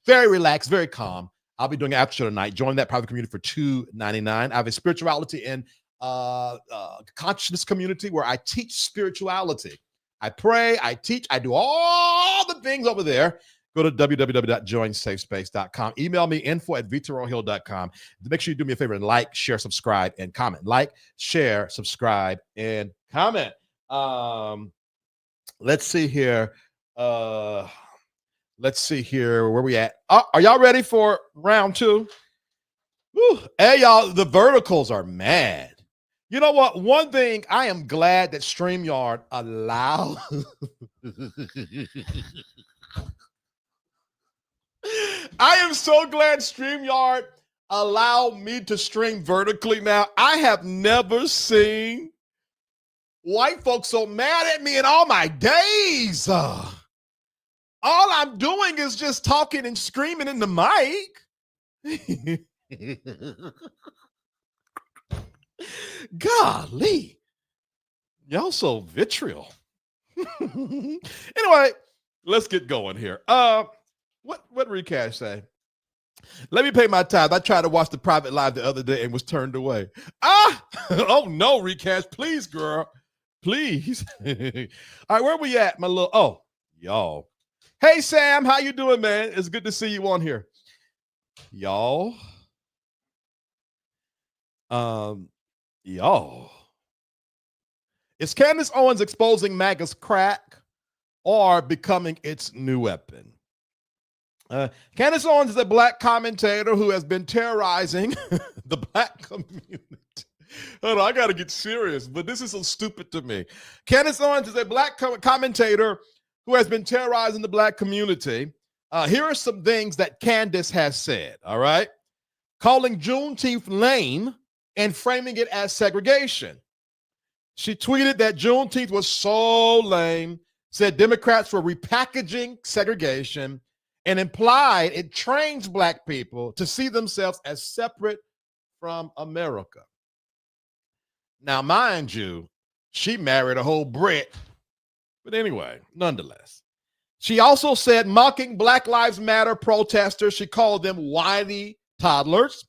very relaxed, very calm. I'll be doing an after show tonight. Join that private community for $2.99. I have a spirituality and consciousness community where I teach spirituality. I pray, I teach, I do all the things over there. Go to www.joinsafespace.com. Email me, info@vterrellhill.com. Make sure you do me a favor and like, share, subscribe, and comment. Like, share, subscribe, and comment. Let's see here. Where we at? Are y'all ready for round 2? Whew. Hey, y'all, the verticals are mad. You know what? One thing, I am glad that StreamYard allows... I am so glad StreamYard allowed me to stream vertically now. I have never seen white folks so mad at me in all my days. All I'm doing is just talking and screaming in the mic. Golly. Y'all so vitriol. Anyway, let's get going here. What Recash say? Let me pay my tithe. I tried to watch the private live the other day and was turned away. Oh no, Recash, please, girl, please. All right, where we at, my little? Y'all. Hey Sam, how you doing, man? It's good to see you on here, y'all. Y'all. Is Candace Owens exposing MAGA's crack or becoming its new weapon? Candace Owens is a black commentator who has been terrorizing the black community. Hold on, I got to get serious, but this is so stupid to me. Candace Owens is a black commentator who has been terrorizing the black community. Here are some things that Candace has said, all right? Calling Juneteenth lame and framing it as segregation. She tweeted that Juneteenth was so lame, said Democrats were repackaging segregation, and implied it trains black people to see themselves as separate from America. Now, mind you, she married a whole Brit. But anyway, nonetheless, she also said, mocking Black Lives Matter protesters, she called them whiny toddlers.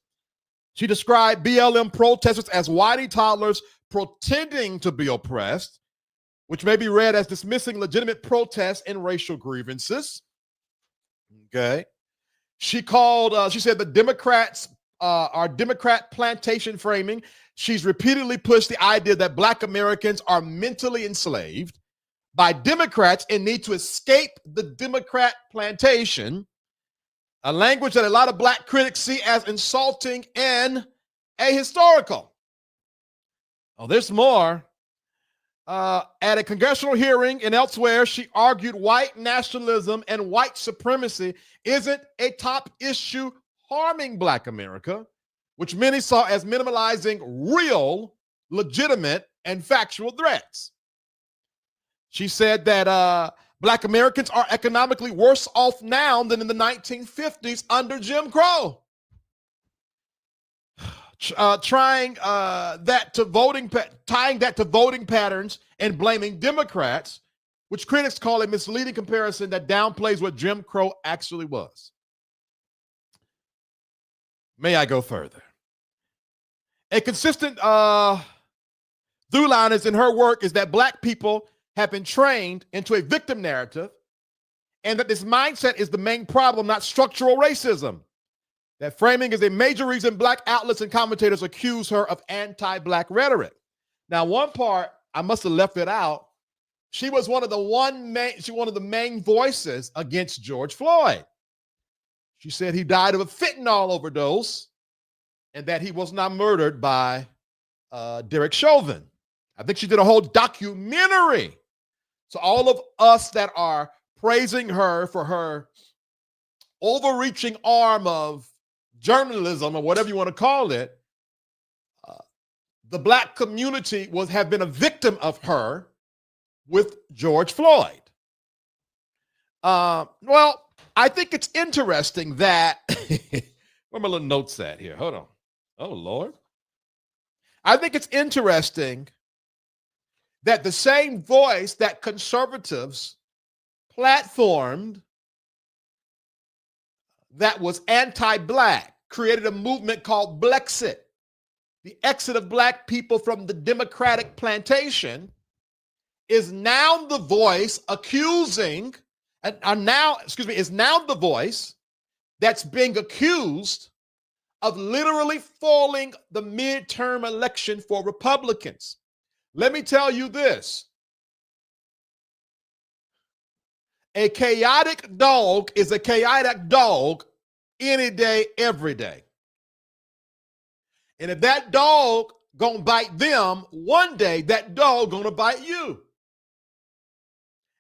She described BLM protesters as whiny toddlers pretending to be oppressed, which may be read as dismissing legitimate protests and racial grievances. Okay. She said the Democrats are Democrat plantation framing. She's repeatedly pushed the idea that Black Americans are mentally enslaved by Democrats and need to escape the Democrat plantation, a language that a lot of Black critics see as insulting and ahistorical. Oh, there's more. At a congressional hearing and elsewhere, she argued white nationalism and white supremacy isn't a top issue harming Black America, which many saw as minimalizing real, legitimate, and factual threats. She said that Black Americans are economically worse off now than in the 1950s under Jim Crow. Tying that to voting patterns and blaming Democrats, which critics call a misleading comparison that downplays what Jim Crow actually was. May I go further? A consistent through line is in her work is that Black people have been trained into a victim narrative, and that this mindset is the main problem, not structural racism. That framing is a major reason Black outlets and commentators accuse her of anti-Black rhetoric. Now, one part I must have left it out. She was one of the main voices against George Floyd. She said he died of a fentanyl overdose and that he was not murdered by Derek Chauvin. I think she did a whole documentary. So all of us that are praising her for her overreaching arm of journalism or whatever you want to call it, the Black community have been a victim of her with George Floyd. Well, I think it's interesting that, where my little notes at here? Hold on. Oh, Lord. I think it's interesting that the same voice that conservatives platformed that was anti-Black created a movement called Blexit, the exit of Black people from the Democratic plantation, is now the voice accusing, is now the voice that's being accused of literally foiling the midterm election for Republicans. Let me tell you this. A chaotic dog is a chaotic dog any day, every day. And if that dog gonna bite them, one day that dog gonna bite you.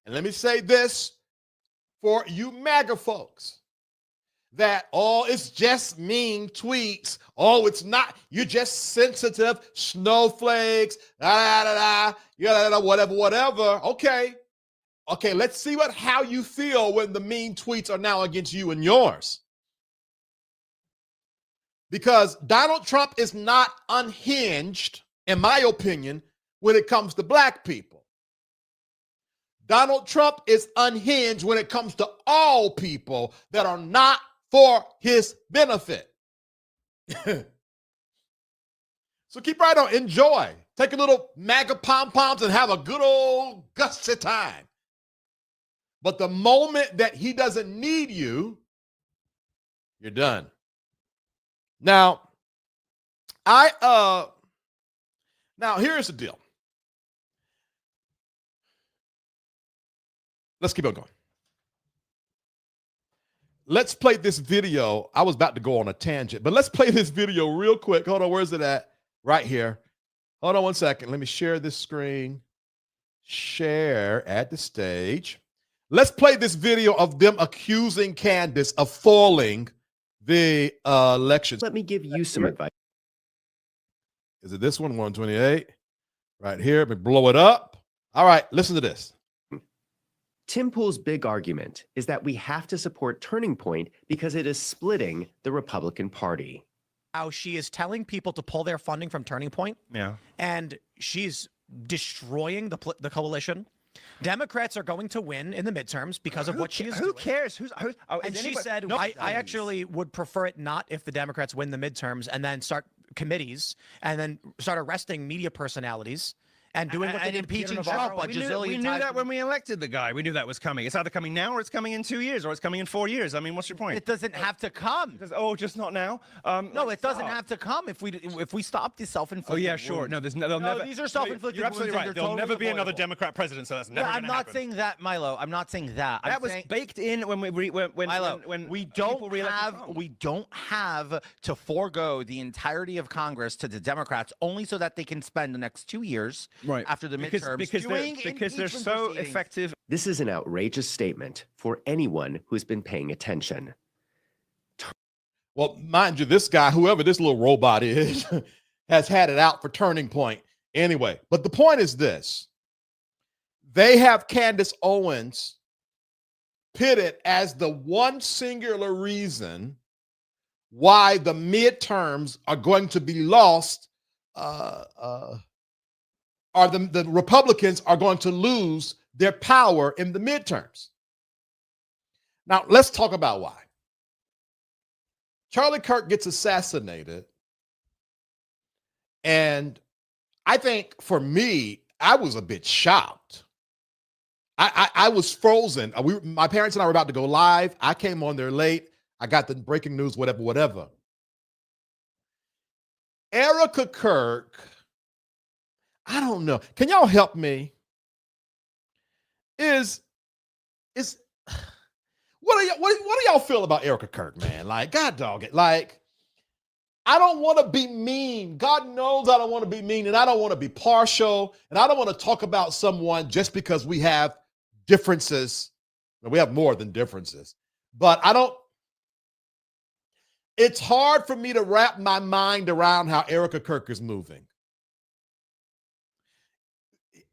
And let me say this for you MAGA folks, that, oh, it's just mean tweets. Oh, it's not. You're just sensitive snowflakes, whatever. Okay, let's see how you feel when the mean tweets are now against you and yours. Because Donald Trump is not unhinged, in my opinion, when it comes to Black people. Donald Trump is unhinged when it comes to all people that are not for his benefit. So keep right on, enjoy. Take a little MAGA pom-poms and have a good old gusty time. But the moment that he doesn't need you, you're done. Now, now here's the deal. Let's keep on going. Let's play this video. I was about to go on a tangent, but let's play this video real quick. Hold on, where's it at? Right here. Hold on one second. Let me share this screen. Share at the stage. Let's play this video of them accusing Candace of foiling the elections. Let me give you some advice. Is it this one? 128. Right here. Let me blow it up. All right, listen to this. Tim Pool's big argument is that we have to support Turning Point because it is splitting the Republican Party. How she is telling people to pull their funding from Turning Point. Yeah. And she's destroying the coalition. Democrats are going to win in the midterms because of what she is doing. Who cares? And she said, I actually would prefer it not if the Democrats win the midterms and then start committees and then start arresting media personalities and doing what they did impeaching Trump. We knew that when we elected the guy. We knew that was coming. It's either coming now or it's coming in 2 years or it's coming in 4 years. I mean, what's your point? It doesn't have to come. Just not now? No, it doesn't have to come if we stop these self-inflicted Oh, yeah, sure. wounds. No, never. These are self-inflicted You're absolutely wounds, right. and There'll totally never be another avoidable. Democrat president, so that's never going I'm to not happen. saying that, Milo. I'm not saying that. That was baked in when we don't have to forego the entirety of Congress to the Democrats only so that they can spend the next 2 years after the midterms because they're so effective. This is an outrageous statement for anyone who's been paying attention. Well, mind you, this guy, whoever this little robot is, has had it out for Turning Point anyway. But the point is this. They have Candace Owens pitted as the one singular reason why the midterms are going to be lost, or the Republicans are going to lose their power in the midterms. Now, let's talk about why. Charlie Kirk gets assassinated, and I think for me, I was a bit shocked. I was frozen. My parents and I were about to go live. I came on there late. I got the breaking news, whatever. Erica Kirk, I don't know. Can y'all help me? What do y'all feel about Erica Kirk, man? Like, God dog it. Like, I don't want to be mean. God knows I don't want to be mean, and I don't want to be partial, and I don't want to talk about someone just because we have differences. We have more than differences. But it's hard for me to wrap my mind around how Erica Kirk is moving.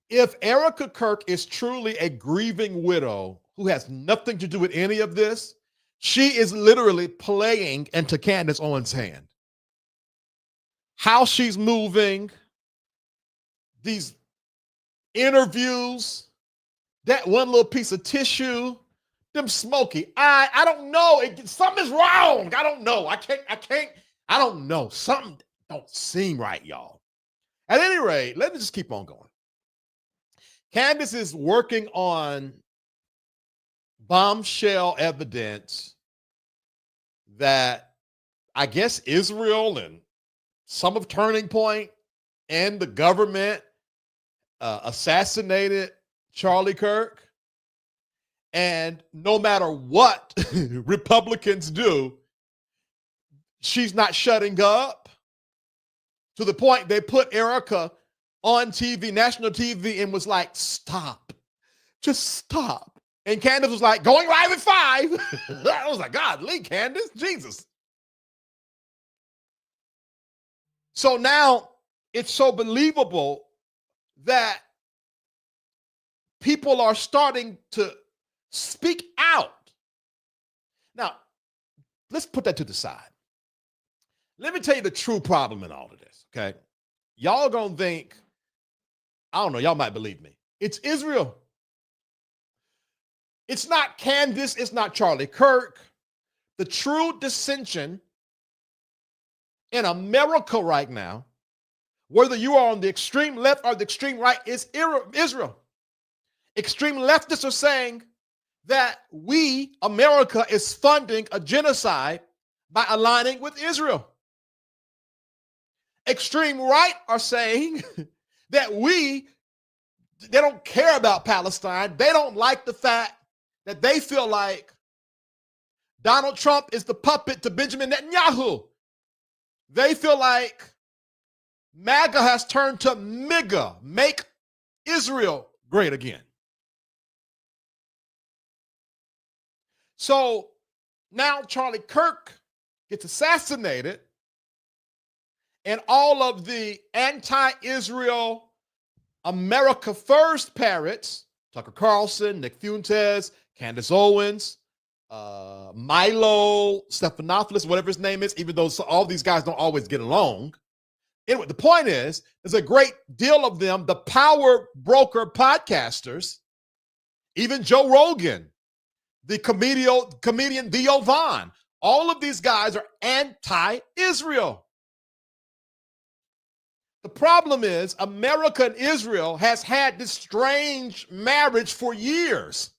If Erica Kirk is truly a grieving widow who has nothing to do with any of this, she is literally playing into Candace Owens' hand. How she's moving, these interviews, that one little piece of tissue, them smoky eye. I don't know. Something's wrong. I don't know. I don't know. Something don't seem right, y'all. At any rate, let me just keep on going. Candace is working on bombshell evidence that I guess Israel and some of Turning Point and the government assassinated Charlie Kirk. And no matter what Republicans do, she's not shutting up, to the point they put Erica on TV, national TV, and was like, stop, just stop. And Candace was like, going live at 5. I was like, God, Lee, Candace, Jesus. So now it's so believable that people are starting to speak out. Now, let's put that to the side. Let me tell you the true problem in all of this, okay? Y'all gonna think, I don't know, y'all might believe me. It's Israel. It's not Candace, it's not Charlie Kirk. The true dissension in America right now, whether you are on the extreme left or the extreme right, is Israel. Extreme leftists are saying that we, America, is funding a genocide by aligning with Israel. Extreme right are saying that they don't care about Palestine. They don't like the fact that they feel like Donald Trump is the puppet to Benjamin Netanyahu. They feel like MAGA has turned to MAGA, make Israel great again. So now Charlie Kirk gets assassinated, and all of the anti-Israel America First parrots Tucker Carlson, Nick Fuentes, Candace Owens, Milo Stephanopoulos, whatever his name is, even though all these guys don't always get along. Anyway, the point is, there's a great deal of them, the power broker podcasters, even Joe Rogan, the comedian Theo Vaughn. All of these guys are anti-Israel. The problem is America and Israel has had this strange marriage for years.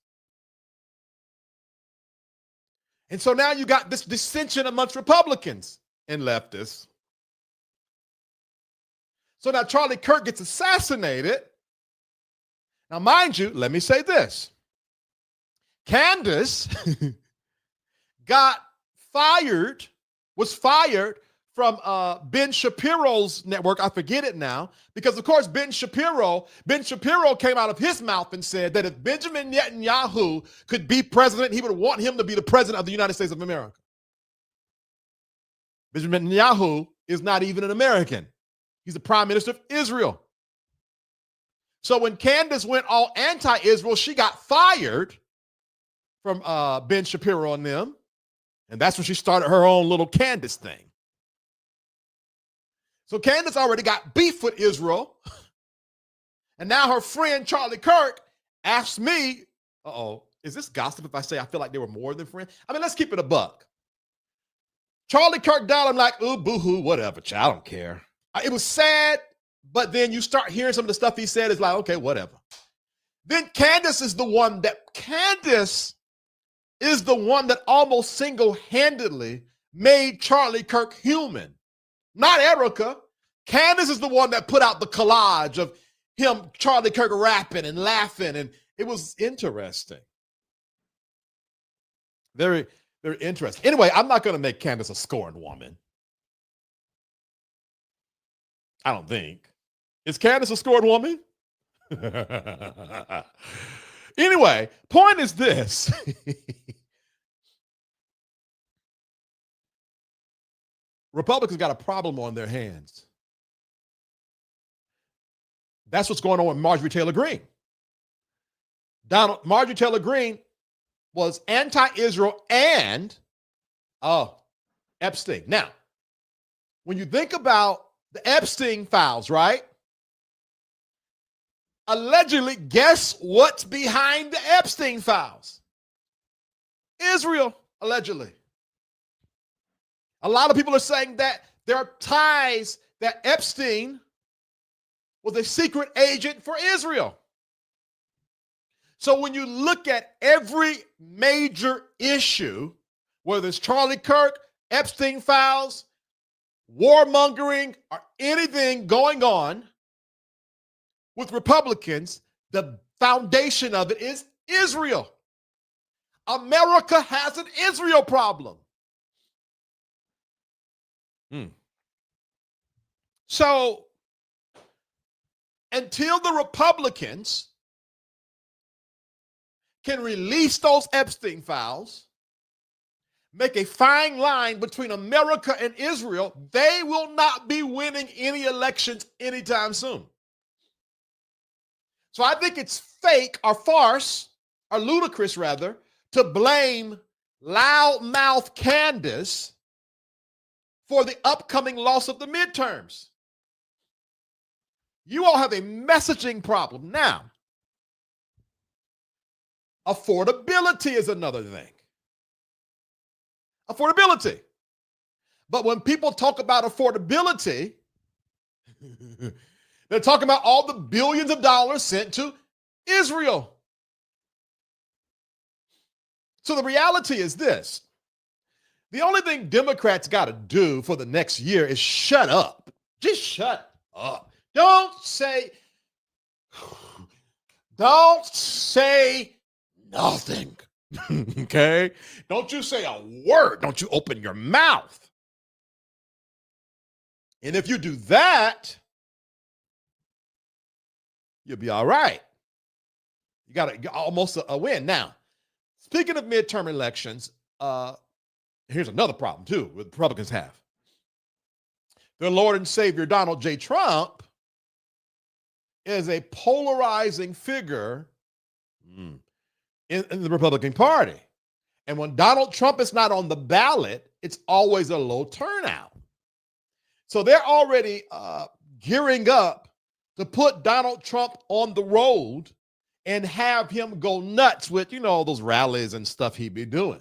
And so now you got this dissension amongst Republicans and leftists. So now Charlie Kirk gets assassinated. Now, mind you, let me say this. Candace was fired from Ben Shapiro's network. I forget it now. Because, of course, Ben Shapiro came out of his mouth and said that if Benjamin Netanyahu could be president, he would want him to be the president of the United States of America. Benjamin Netanyahu is not even an American. He's the prime minister of Israel. So when Candace went all anti-Israel, she got fired from Ben Shapiro and them. And that's when she started her own little Candace thing. So Candace already got beef with Israel. And now her friend Charlie Kirk asked me, is this gossip if I say I feel like they were more than friends? I mean, let's keep it a buck. Charlie Kirk died. I'm like, ooh, boo-hoo, whatever, child, I don't care. It was sad, but then you start hearing some of the stuff he said. It's like, okay, whatever. Then Candace is the one that almost single-handedly made Charlie Kirk human. Not Erica. Candace is the one that put out the collage of him, Charlie Kirk, rapping and laughing, and it was interesting. Very, very interesting. Anyway, I'm not going to make Candace a scorned woman. I don't think. Is Candace a scorned woman? Anyway, point is this. Republicans got a problem on their hands. That's what's going on with Marjorie Taylor Greene. Marjorie Taylor Greene was anti-Israel and Epstein. Now, when you think about the Epstein files, right? Allegedly, guess what's behind the Epstein files? Israel, allegedly. A lot of people are saying that there are ties that Epstein was a secret agent for Israel. So when you look at every major issue, whether it's Charlie Kirk, Epstein files, warmongering, or anything going on with Republicans, the foundation of it is Israel. America has an Israel problem. So until the Republicans can release those Epstein files, make a fine line between America and Israel, they will not be winning any elections anytime soon. So I think it's fake or farce, or ludicrous rather, to blame loudmouth Candace for the upcoming loss of the midterms. You all have a messaging problem. Now, affordability is another thing. Affordability. But when people talk about affordability, they're talking about all the billions of dollars sent to Israel. So the reality is this. The only thing Democrats got to do for the next year is shut up. Just shut up. Don't say nothing. Okay? Don't you say a word. Don't you open your mouth. And if you do that, you'll be all right. You got almost a win. Now, speaking of midterm elections, here's another problem, too, with Republicans have. Their Lord and Savior, Donald J. Trump, is a polarizing figure in the Republican Party. And when Donald Trump is not on the ballot, it's always a low turnout. So they're already gearing up to put Donald Trump on the road and have him go nuts with, all those rallies and stuff he'd be doing.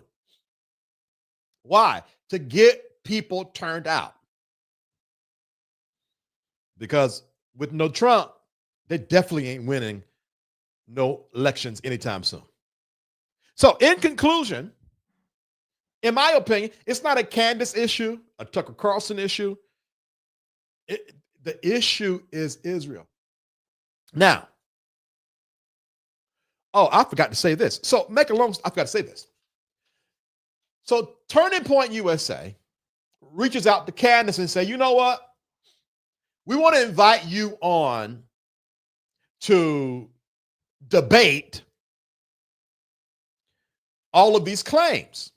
Why? To get people turned out. Because with no Trump, they definitely ain't winning no elections anytime soon. So in conclusion, in my opinion, it's not a Candace issue, a Tucker Carlson issue. The issue is Israel. Now, I forgot to say this. So I forgot to say this. So Turning Point USA reaches out to Candace and say, you know what? We want to invite you on to debate all of these claims.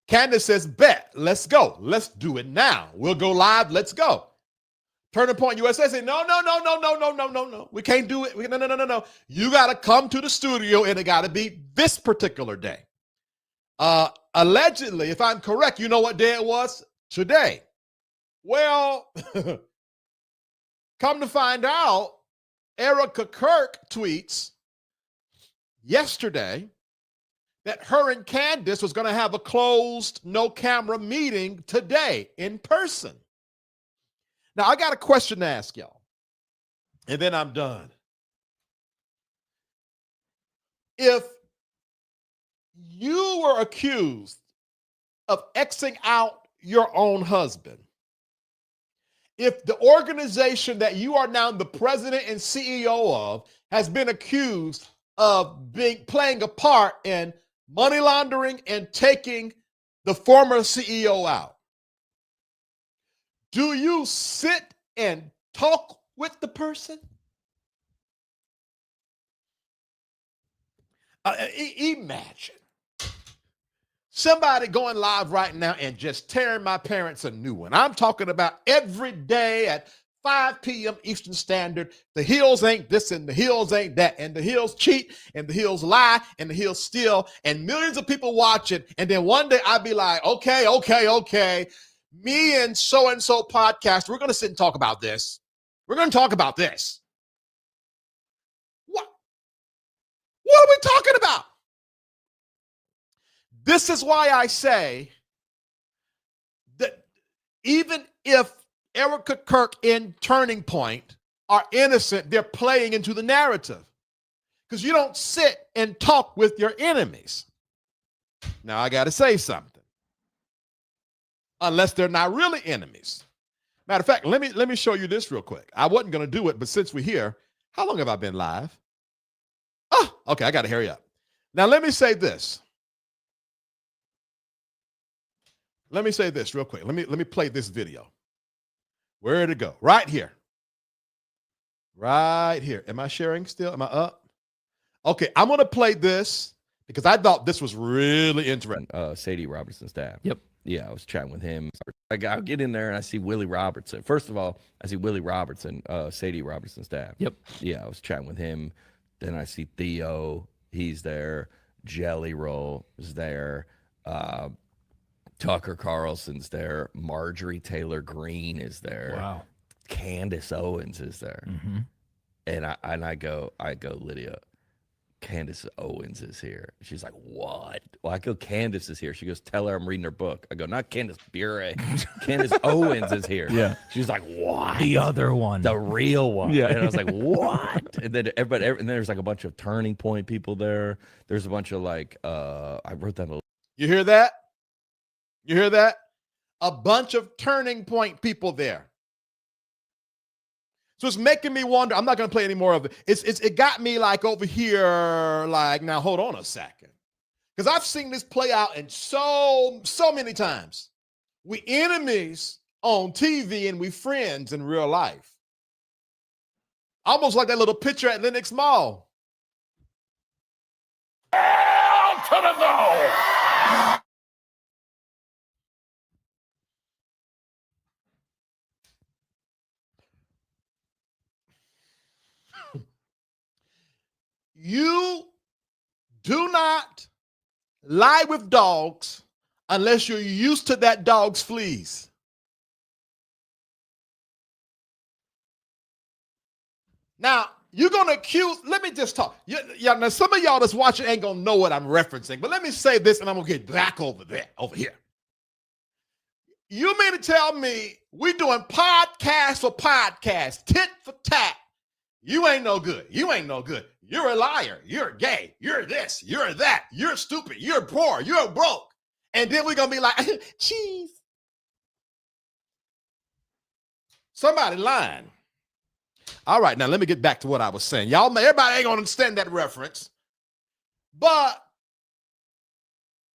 Candace says, bet, let's go. Let's do it now. We'll go live. Let's go. Turning Point USA say, no. We can't do it. No. You got to come to the studio and it got to be this particular day. Allegedly, if I'm correct, you know what day it was? Today. Well, come to find out, Erica Kirk tweets yesterday that her and Candace was going to have a closed, no-camera meeting today in person. Now, I got a question to ask y'all, and then I'm done. If you were accused of Xing out your own husband, if the organization that you are now the president and CEO of has been accused of playing a part in money laundering and taking the former CEO out, do you sit and talk with the person? Imagine somebody going live right now and just tearing my parents a new one. I'm talking about every day at 5 p.m. Eastern Standard. The Hills ain't this and the Hills ain't that. And the Hills cheat and the Hills lie and the Hills steal and millions of people watch it. And then one day I'd be like, okay. Me and so-and-so podcast, we're going to sit and talk about this. We're going to talk about this. What are we talking about? This is why I say that even if Erica Kirk and Turning Point are innocent, they're playing into the narrative. Because you don't sit and talk with your enemies. Now, I got to say something. Unless they're not really enemies. Matter of fact, let me show you this real quick. I wasn't going to do it, but since we're here, how long have I been live? Oh, okay, I got to hurry up. Now, let me say this. Let me say this real quick. Let me play this video. Where'd it go? Right here. Right here. Am I sharing still? Am I up? Okay, I'm going to play this because I thought this was really interesting. Sadie Robertson's dad. Yep. Yeah, I was chatting with him. I get in there and I see Willie Robertson. First of all, I see Willie Robertson, Sadie Robertson's dad. Yep. Yeah, I was chatting with him. Then I see Theo. He's there. Jelly Roll is there. Tucker Carlson's there. Marjorie Taylor Greene is there. Wow. Candace Owens is there. Mm-hmm. And I go, Lydia, Candace Owens is here. She's like, what? Well, I go, Candace is here. She goes, tell her I'm reading her book. I go, not Candace Bure. Candace Owens is here. Yeah. She's like, what? The other one. The real one. Yeah. And I was like, what? And then and then there's like a bunch of Turning Point people there. There's a bunch of like, I wrote that. You hear that? You hear that? A bunch of Turning Point people there. So it's making me wonder. I'm not going to play any more of it. It got me like over here, like, now hold on a second. Because I've seen this play out in so many times. We enemies on TV and we friends in real life. Almost like that little picture at Lenox Mall. Hell to the no! You do not lie with dogs unless you're used to that dog's fleas. Now, you're going to accuse, let me just talk. Now, some of y'all that's watching ain't going to know what I'm referencing, but let me say this and I'm going to get back over here. You mean to tell me we doing podcast for podcast, tit for tat? You ain't no good. You ain't no good. You're a liar. You're gay. You're this. You're that. You're stupid. You're poor. You're broke. And then we're going to be like, cheese. Somebody lying. All right, now let me get back to what I was saying. Y'all, everybody ain't going to understand that reference. But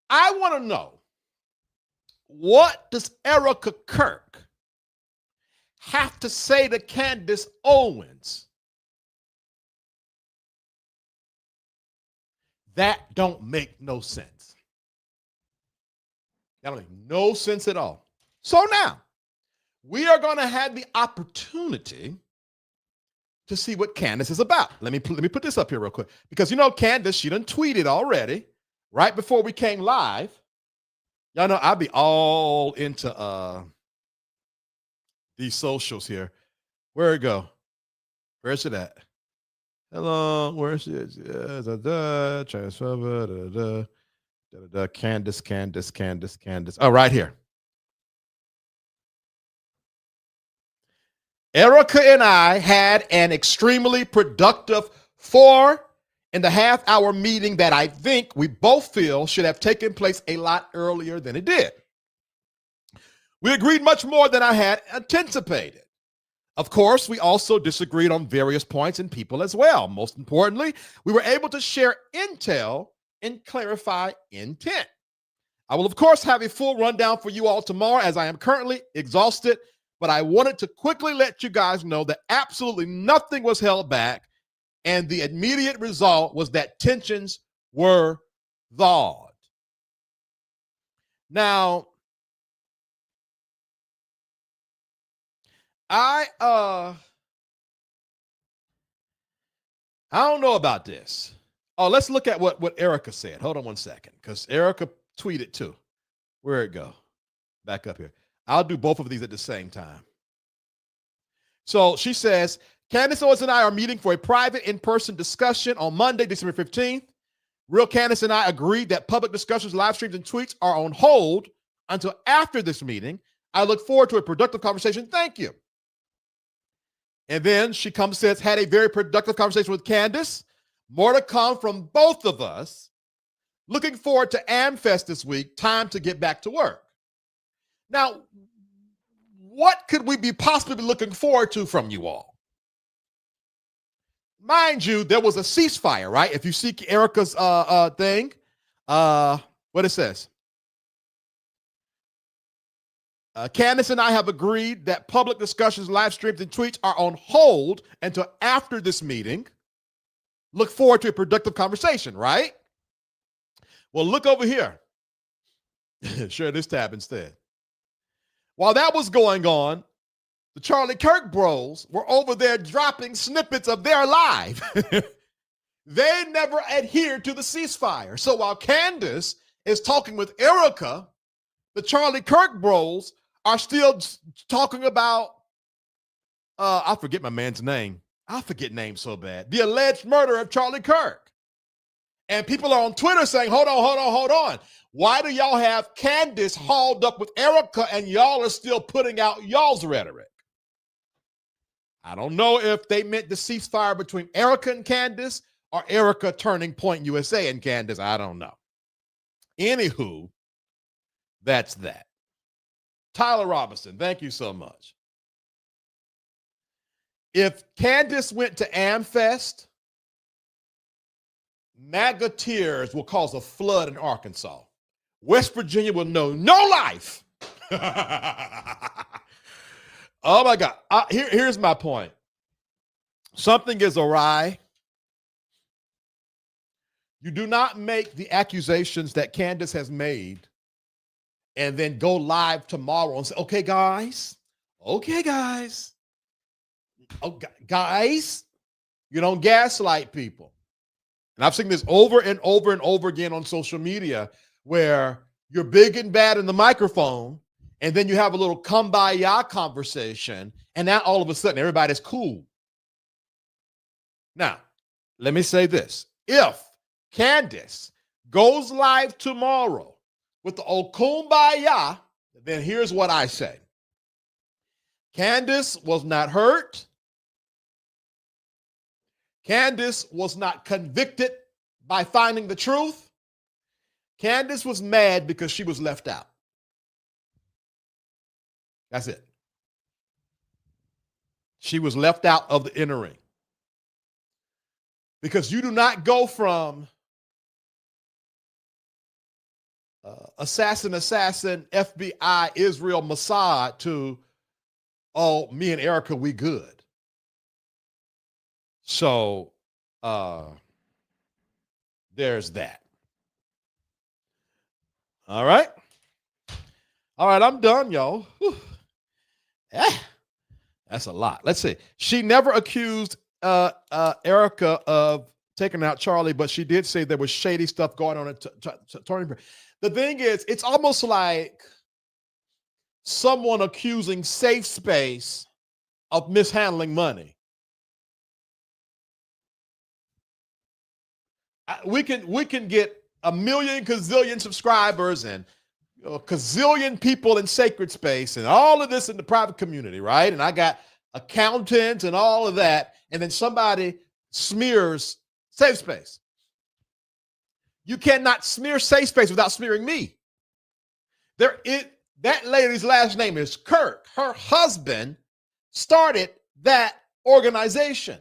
I want to know, what does Erica Kirk have to say to Candace Owens that don't make no sense? That don't make no sense at all. So now, we are going to have the opportunity to see what Candace is about. Let me put this up here real quick. Because you know Candace, she done tweeted already, right before we came live. Y'all know I'll be all into these socials here. Where it go? Where's it at? Hello, where's it? Transfer. Candace. Oh, right here. Erica and I had an extremely productive 4.5-hour meeting that I think we both feel should have taken place a lot earlier than it did. We agreed much more than I had anticipated. Of course, we also disagreed on various points and people as well. Most importantly, we were able to share intel and clarify intent. I will, of course, have a full rundown for you all tomorrow as I am currently exhausted, but I wanted to quickly let you guys know that absolutely nothing was held back, and the immediate result was that tensions were thawed. Now, I don't know about this. Oh, let's look at what Erica said. Hold on one second, because Erica tweeted too. Where'd it go? Back up here. I'll do both of these at the same time. So she says, Candace Owens and I are meeting for a private in-person discussion on Monday, December 15th. Real Candace and I agreed that public discussions, live streams, and tweets are on hold until after this meeting. I look forward to a productive conversation. Thank you. And then she says, had a very productive conversation with Candace. More to come from both of us. Looking forward to AmFest this week. Time to get back to work. Now, what could we be possibly looking forward to from you all? Mind you, there was a ceasefire, right? If you see Erica's thing, what it says. Candace and I have agreed that public discussions, live streams, and tweets are on hold until after this meeting. Look forward to a productive conversation, right? Well, look over here. Share this tab instead. While that was going on, the Charlie Kirk bros were over there dropping snippets of their live. They never adhered to the ceasefire. So while Candace is talking with Erica, the Charlie Kirk bros are still talking about, I forget my man's name. I forget names so bad. The alleged murder of Charlie Kirk. And people are on Twitter saying, hold on. Why do y'all have Candace hauled up with Erica and y'all are still putting out y'all's rhetoric? I don't know if they meant the ceasefire between Erica and Candace or Erica Turning Point USA and Candace. I don't know. Anywho, that's that. Tyler Robinson, thank you so much. If Candace went to AmFest, MAGA tears will cause a flood in Arkansas. West Virginia will know no life. Oh my God. Here's my point. Something is awry. You do not make the accusations that Candace has made and then go live tomorrow and say, okay, guys. Oh, guys, you don't gaslight people. And I've seen this over and over and over again on social media where you're big and bad in the microphone, and then you have a little kumbaya conversation, and now all of a sudden everybody's cool. Now, let me say this. If Candace goes live tomorrow with the old kumbaya, then here's what I say. Candace was not hurt. Candace was not convicted by finding the truth. Candace was mad because she was left out. That's it. She was left out of the inner ring. Because you do not go from assassin, FBI, Israel, Mossad to, oh, me and Erica, we good. So there's that. All right. All right, I'm done, y'all. That's a lot. Let's see. She never accused Erica of taking out Charlie, but she did say there was shady stuff going on at Turning Point. The thing is, it's almost like someone accusing Safe Space of mishandling money. We can get a million gazillion subscribers and a gazillion people in Sacred Space and all of this in the private community, right? And I got accountants and all of that, and then somebody smears Safe Space. You cannot smear Safe Space without smearing me. That lady's last name is Kirk. Her husband started that organization.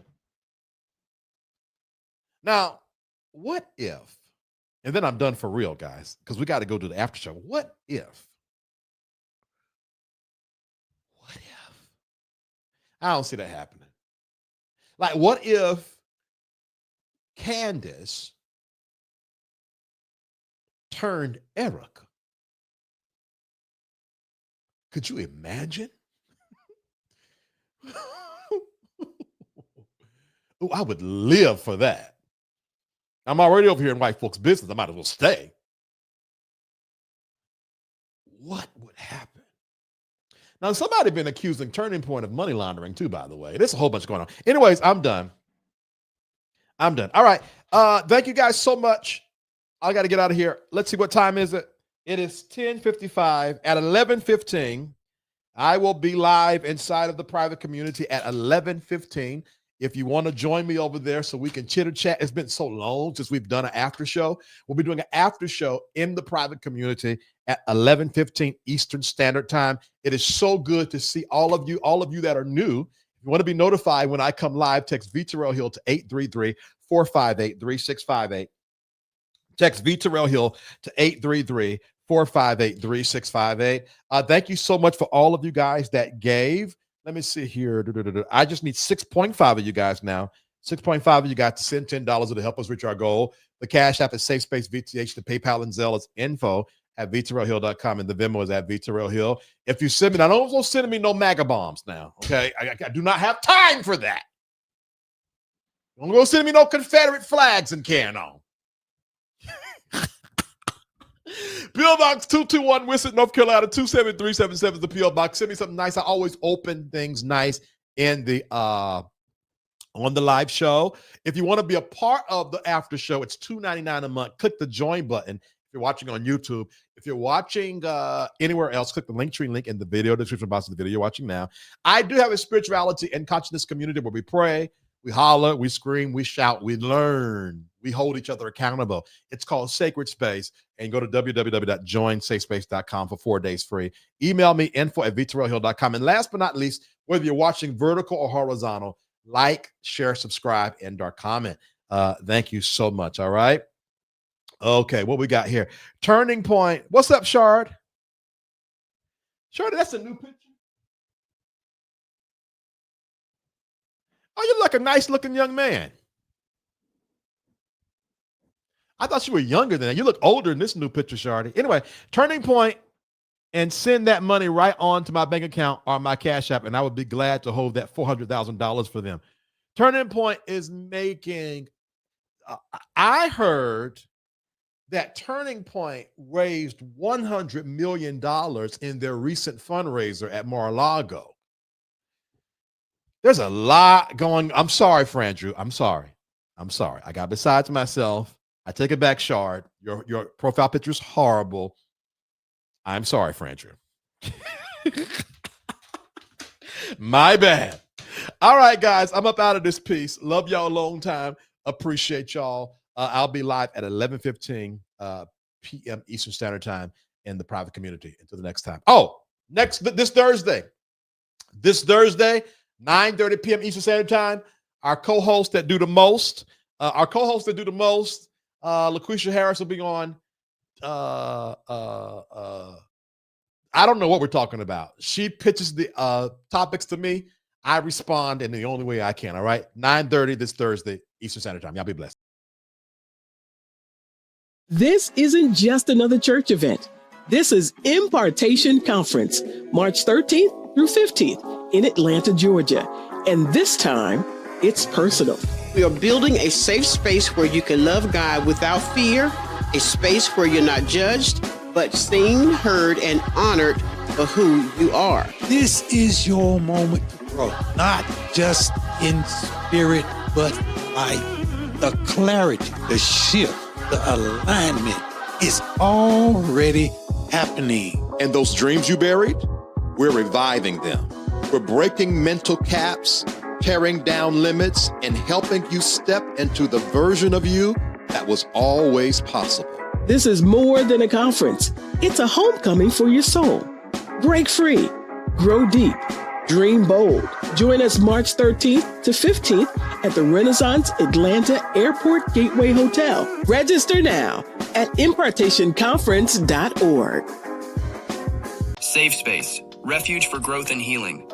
Now, what if, and then I'm done for real, guys, because we got to go to the after show. What if? I don't see that happening. Like, what if Candace turned Erica? Could you imagine? Oh, I would live for that. I'm already over here in white folks' business. I might as well stay. What would happen? Now, somebody been accusing Turning Point of money laundering too, by the way. There's a whole bunch going on. Anyways, I'm done. All right. Thank you guys so much. I got to get out of here. Let's see, what time is it? It is 10:55. At 11:15, I will be live inside of the private community at 11:15. If you want to join me over there so we can chitter chat. It's been so long since we've done an after show. We'll be doing an after show in the private community at 11:15 Eastern Standard Time. It is so good to see all of you that are new. If you want to be notified when I come live, text V Terrell Hill to 833-458-3658. Text V Terrell Hill to 833-458-3658. Thank you so much for all of you guys that gave. Let me see here. I just need 6.5 of you guys now. 6.5 of you guys to send $10 to help us reach our goal. The Cash App is Safe Space VTH. The PayPal and Zelle is info@vterrellhill.com, and the Venmo is at vterrellhill. If you send me, now don't send me no MAGA bombs now, okay? I do not have time for that. Don't go send me no Confederate flags and carrying on. P.O. Box 221, Winston, North Carolina, 27377 is the P.O. Box. Send me something nice. I always open things nice in the on the live show. If you want to be a part of the after show, it's $2.99 a month. Click the join button if you're watching on YouTube. If you're watching anywhere else, click the Linktree link in the video description box of the video you're watching now. I do have a spirituality and consciousness community where we pray, we holler, we scream, we shout, we learn, we hold each other accountable. It's called Sacred Space. And go to www.joinsafespace.com for 4 days free. Email me, info@vterrellhill.com. And last but not least, whether you're watching vertical or horizontal, like, share, subscribe, and our comment. Thank you so much. All right. Okay, what we got here? Turning Point. What's up, Shard? Shard, that's a new picture. Oh, you look a nice looking young man. I thought you were younger than that. You look older in this new picture, Shardy. Anyway, Turning Point, and send that money right on to my bank account or my Cash App, and I would be glad to hold that $400,000 for them. Turning Point is making I heard that Turning Point raised $100 million in their recent fundraiser at Mar-a-Lago. There's a lot going. I'm sorry, Frandrew. I'm sorry. I got besides myself. I take it back, Shard. Your profile picture is horrible. I'm sorry, Frandrew. My bad. All right, guys. I'm up out of this piece. Love y'all a long time. Appreciate y'all. I'll be live at 11:15 p.m. Eastern Standard Time in the private community. Until the next time. Oh, this Thursday. 9:30 p.m. Eastern Standard Time. Our co-host that do the most. LaQuisha Harris will be on. I don't know what we're talking about. She pitches the topics to me. I respond in the only way I can. All right. 9:30 this Thursday, Eastern Standard Time. Y'all be blessed. This isn't just another church event. This is Impartation Conference, March 13th through 15th in Atlanta, Georgia. And this time, it's personal. We are building a safe space where you can love God without fear, a space where you're not judged, but seen, heard, and honored for who you are. This is your moment to grow, not just in spirit, but life. The clarity, the shift, the alignment is already happening. And those dreams you buried, we're reviving them. We're breaking mental caps, tearing down limits, and helping you step into the version of you that was always possible. This is more than a conference. It's a homecoming for your soul. Break free, grow deep, dream bold. Join us March 13th to 15th at the Renaissance Atlanta Airport Gateway Hotel. Register now at impartationconference.org. Safe Space, refuge for growth and healing.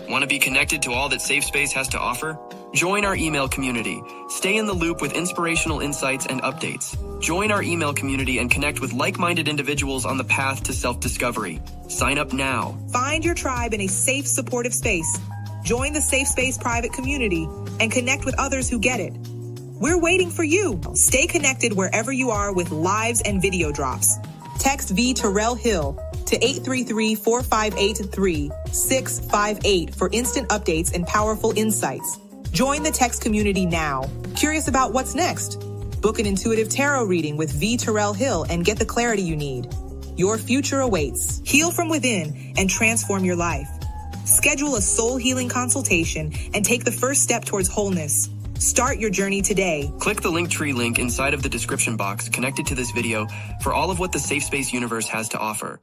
Want to be connected to all that Safe Space has to offer? Join our email community. Stay in the loop with inspirational insights and updates. Join our email community and connect with like-minded individuals on the path to self-discovery. Sign up now. Find your tribe in a safe, supportive space. Join the Safe Space private community and connect with others who get it. We're waiting for you. Stay connected wherever you are with lives and video drops. Text V Terrell Hill to 833-458-3658 for instant updates and powerful insights. Join the text community now. Curious about what's next? Book an intuitive tarot reading with V Terrell Hill and get the clarity you need. Your future awaits. Heal from within and transform your life. Schedule a soul healing consultation and take the first step towards wholeness. Start your journey today. Click the Linktree link inside of the description box connected to this video for all of what the Safe Space universe has to offer.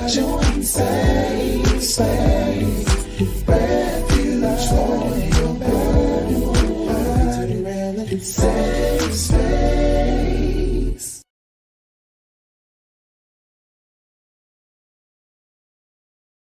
Join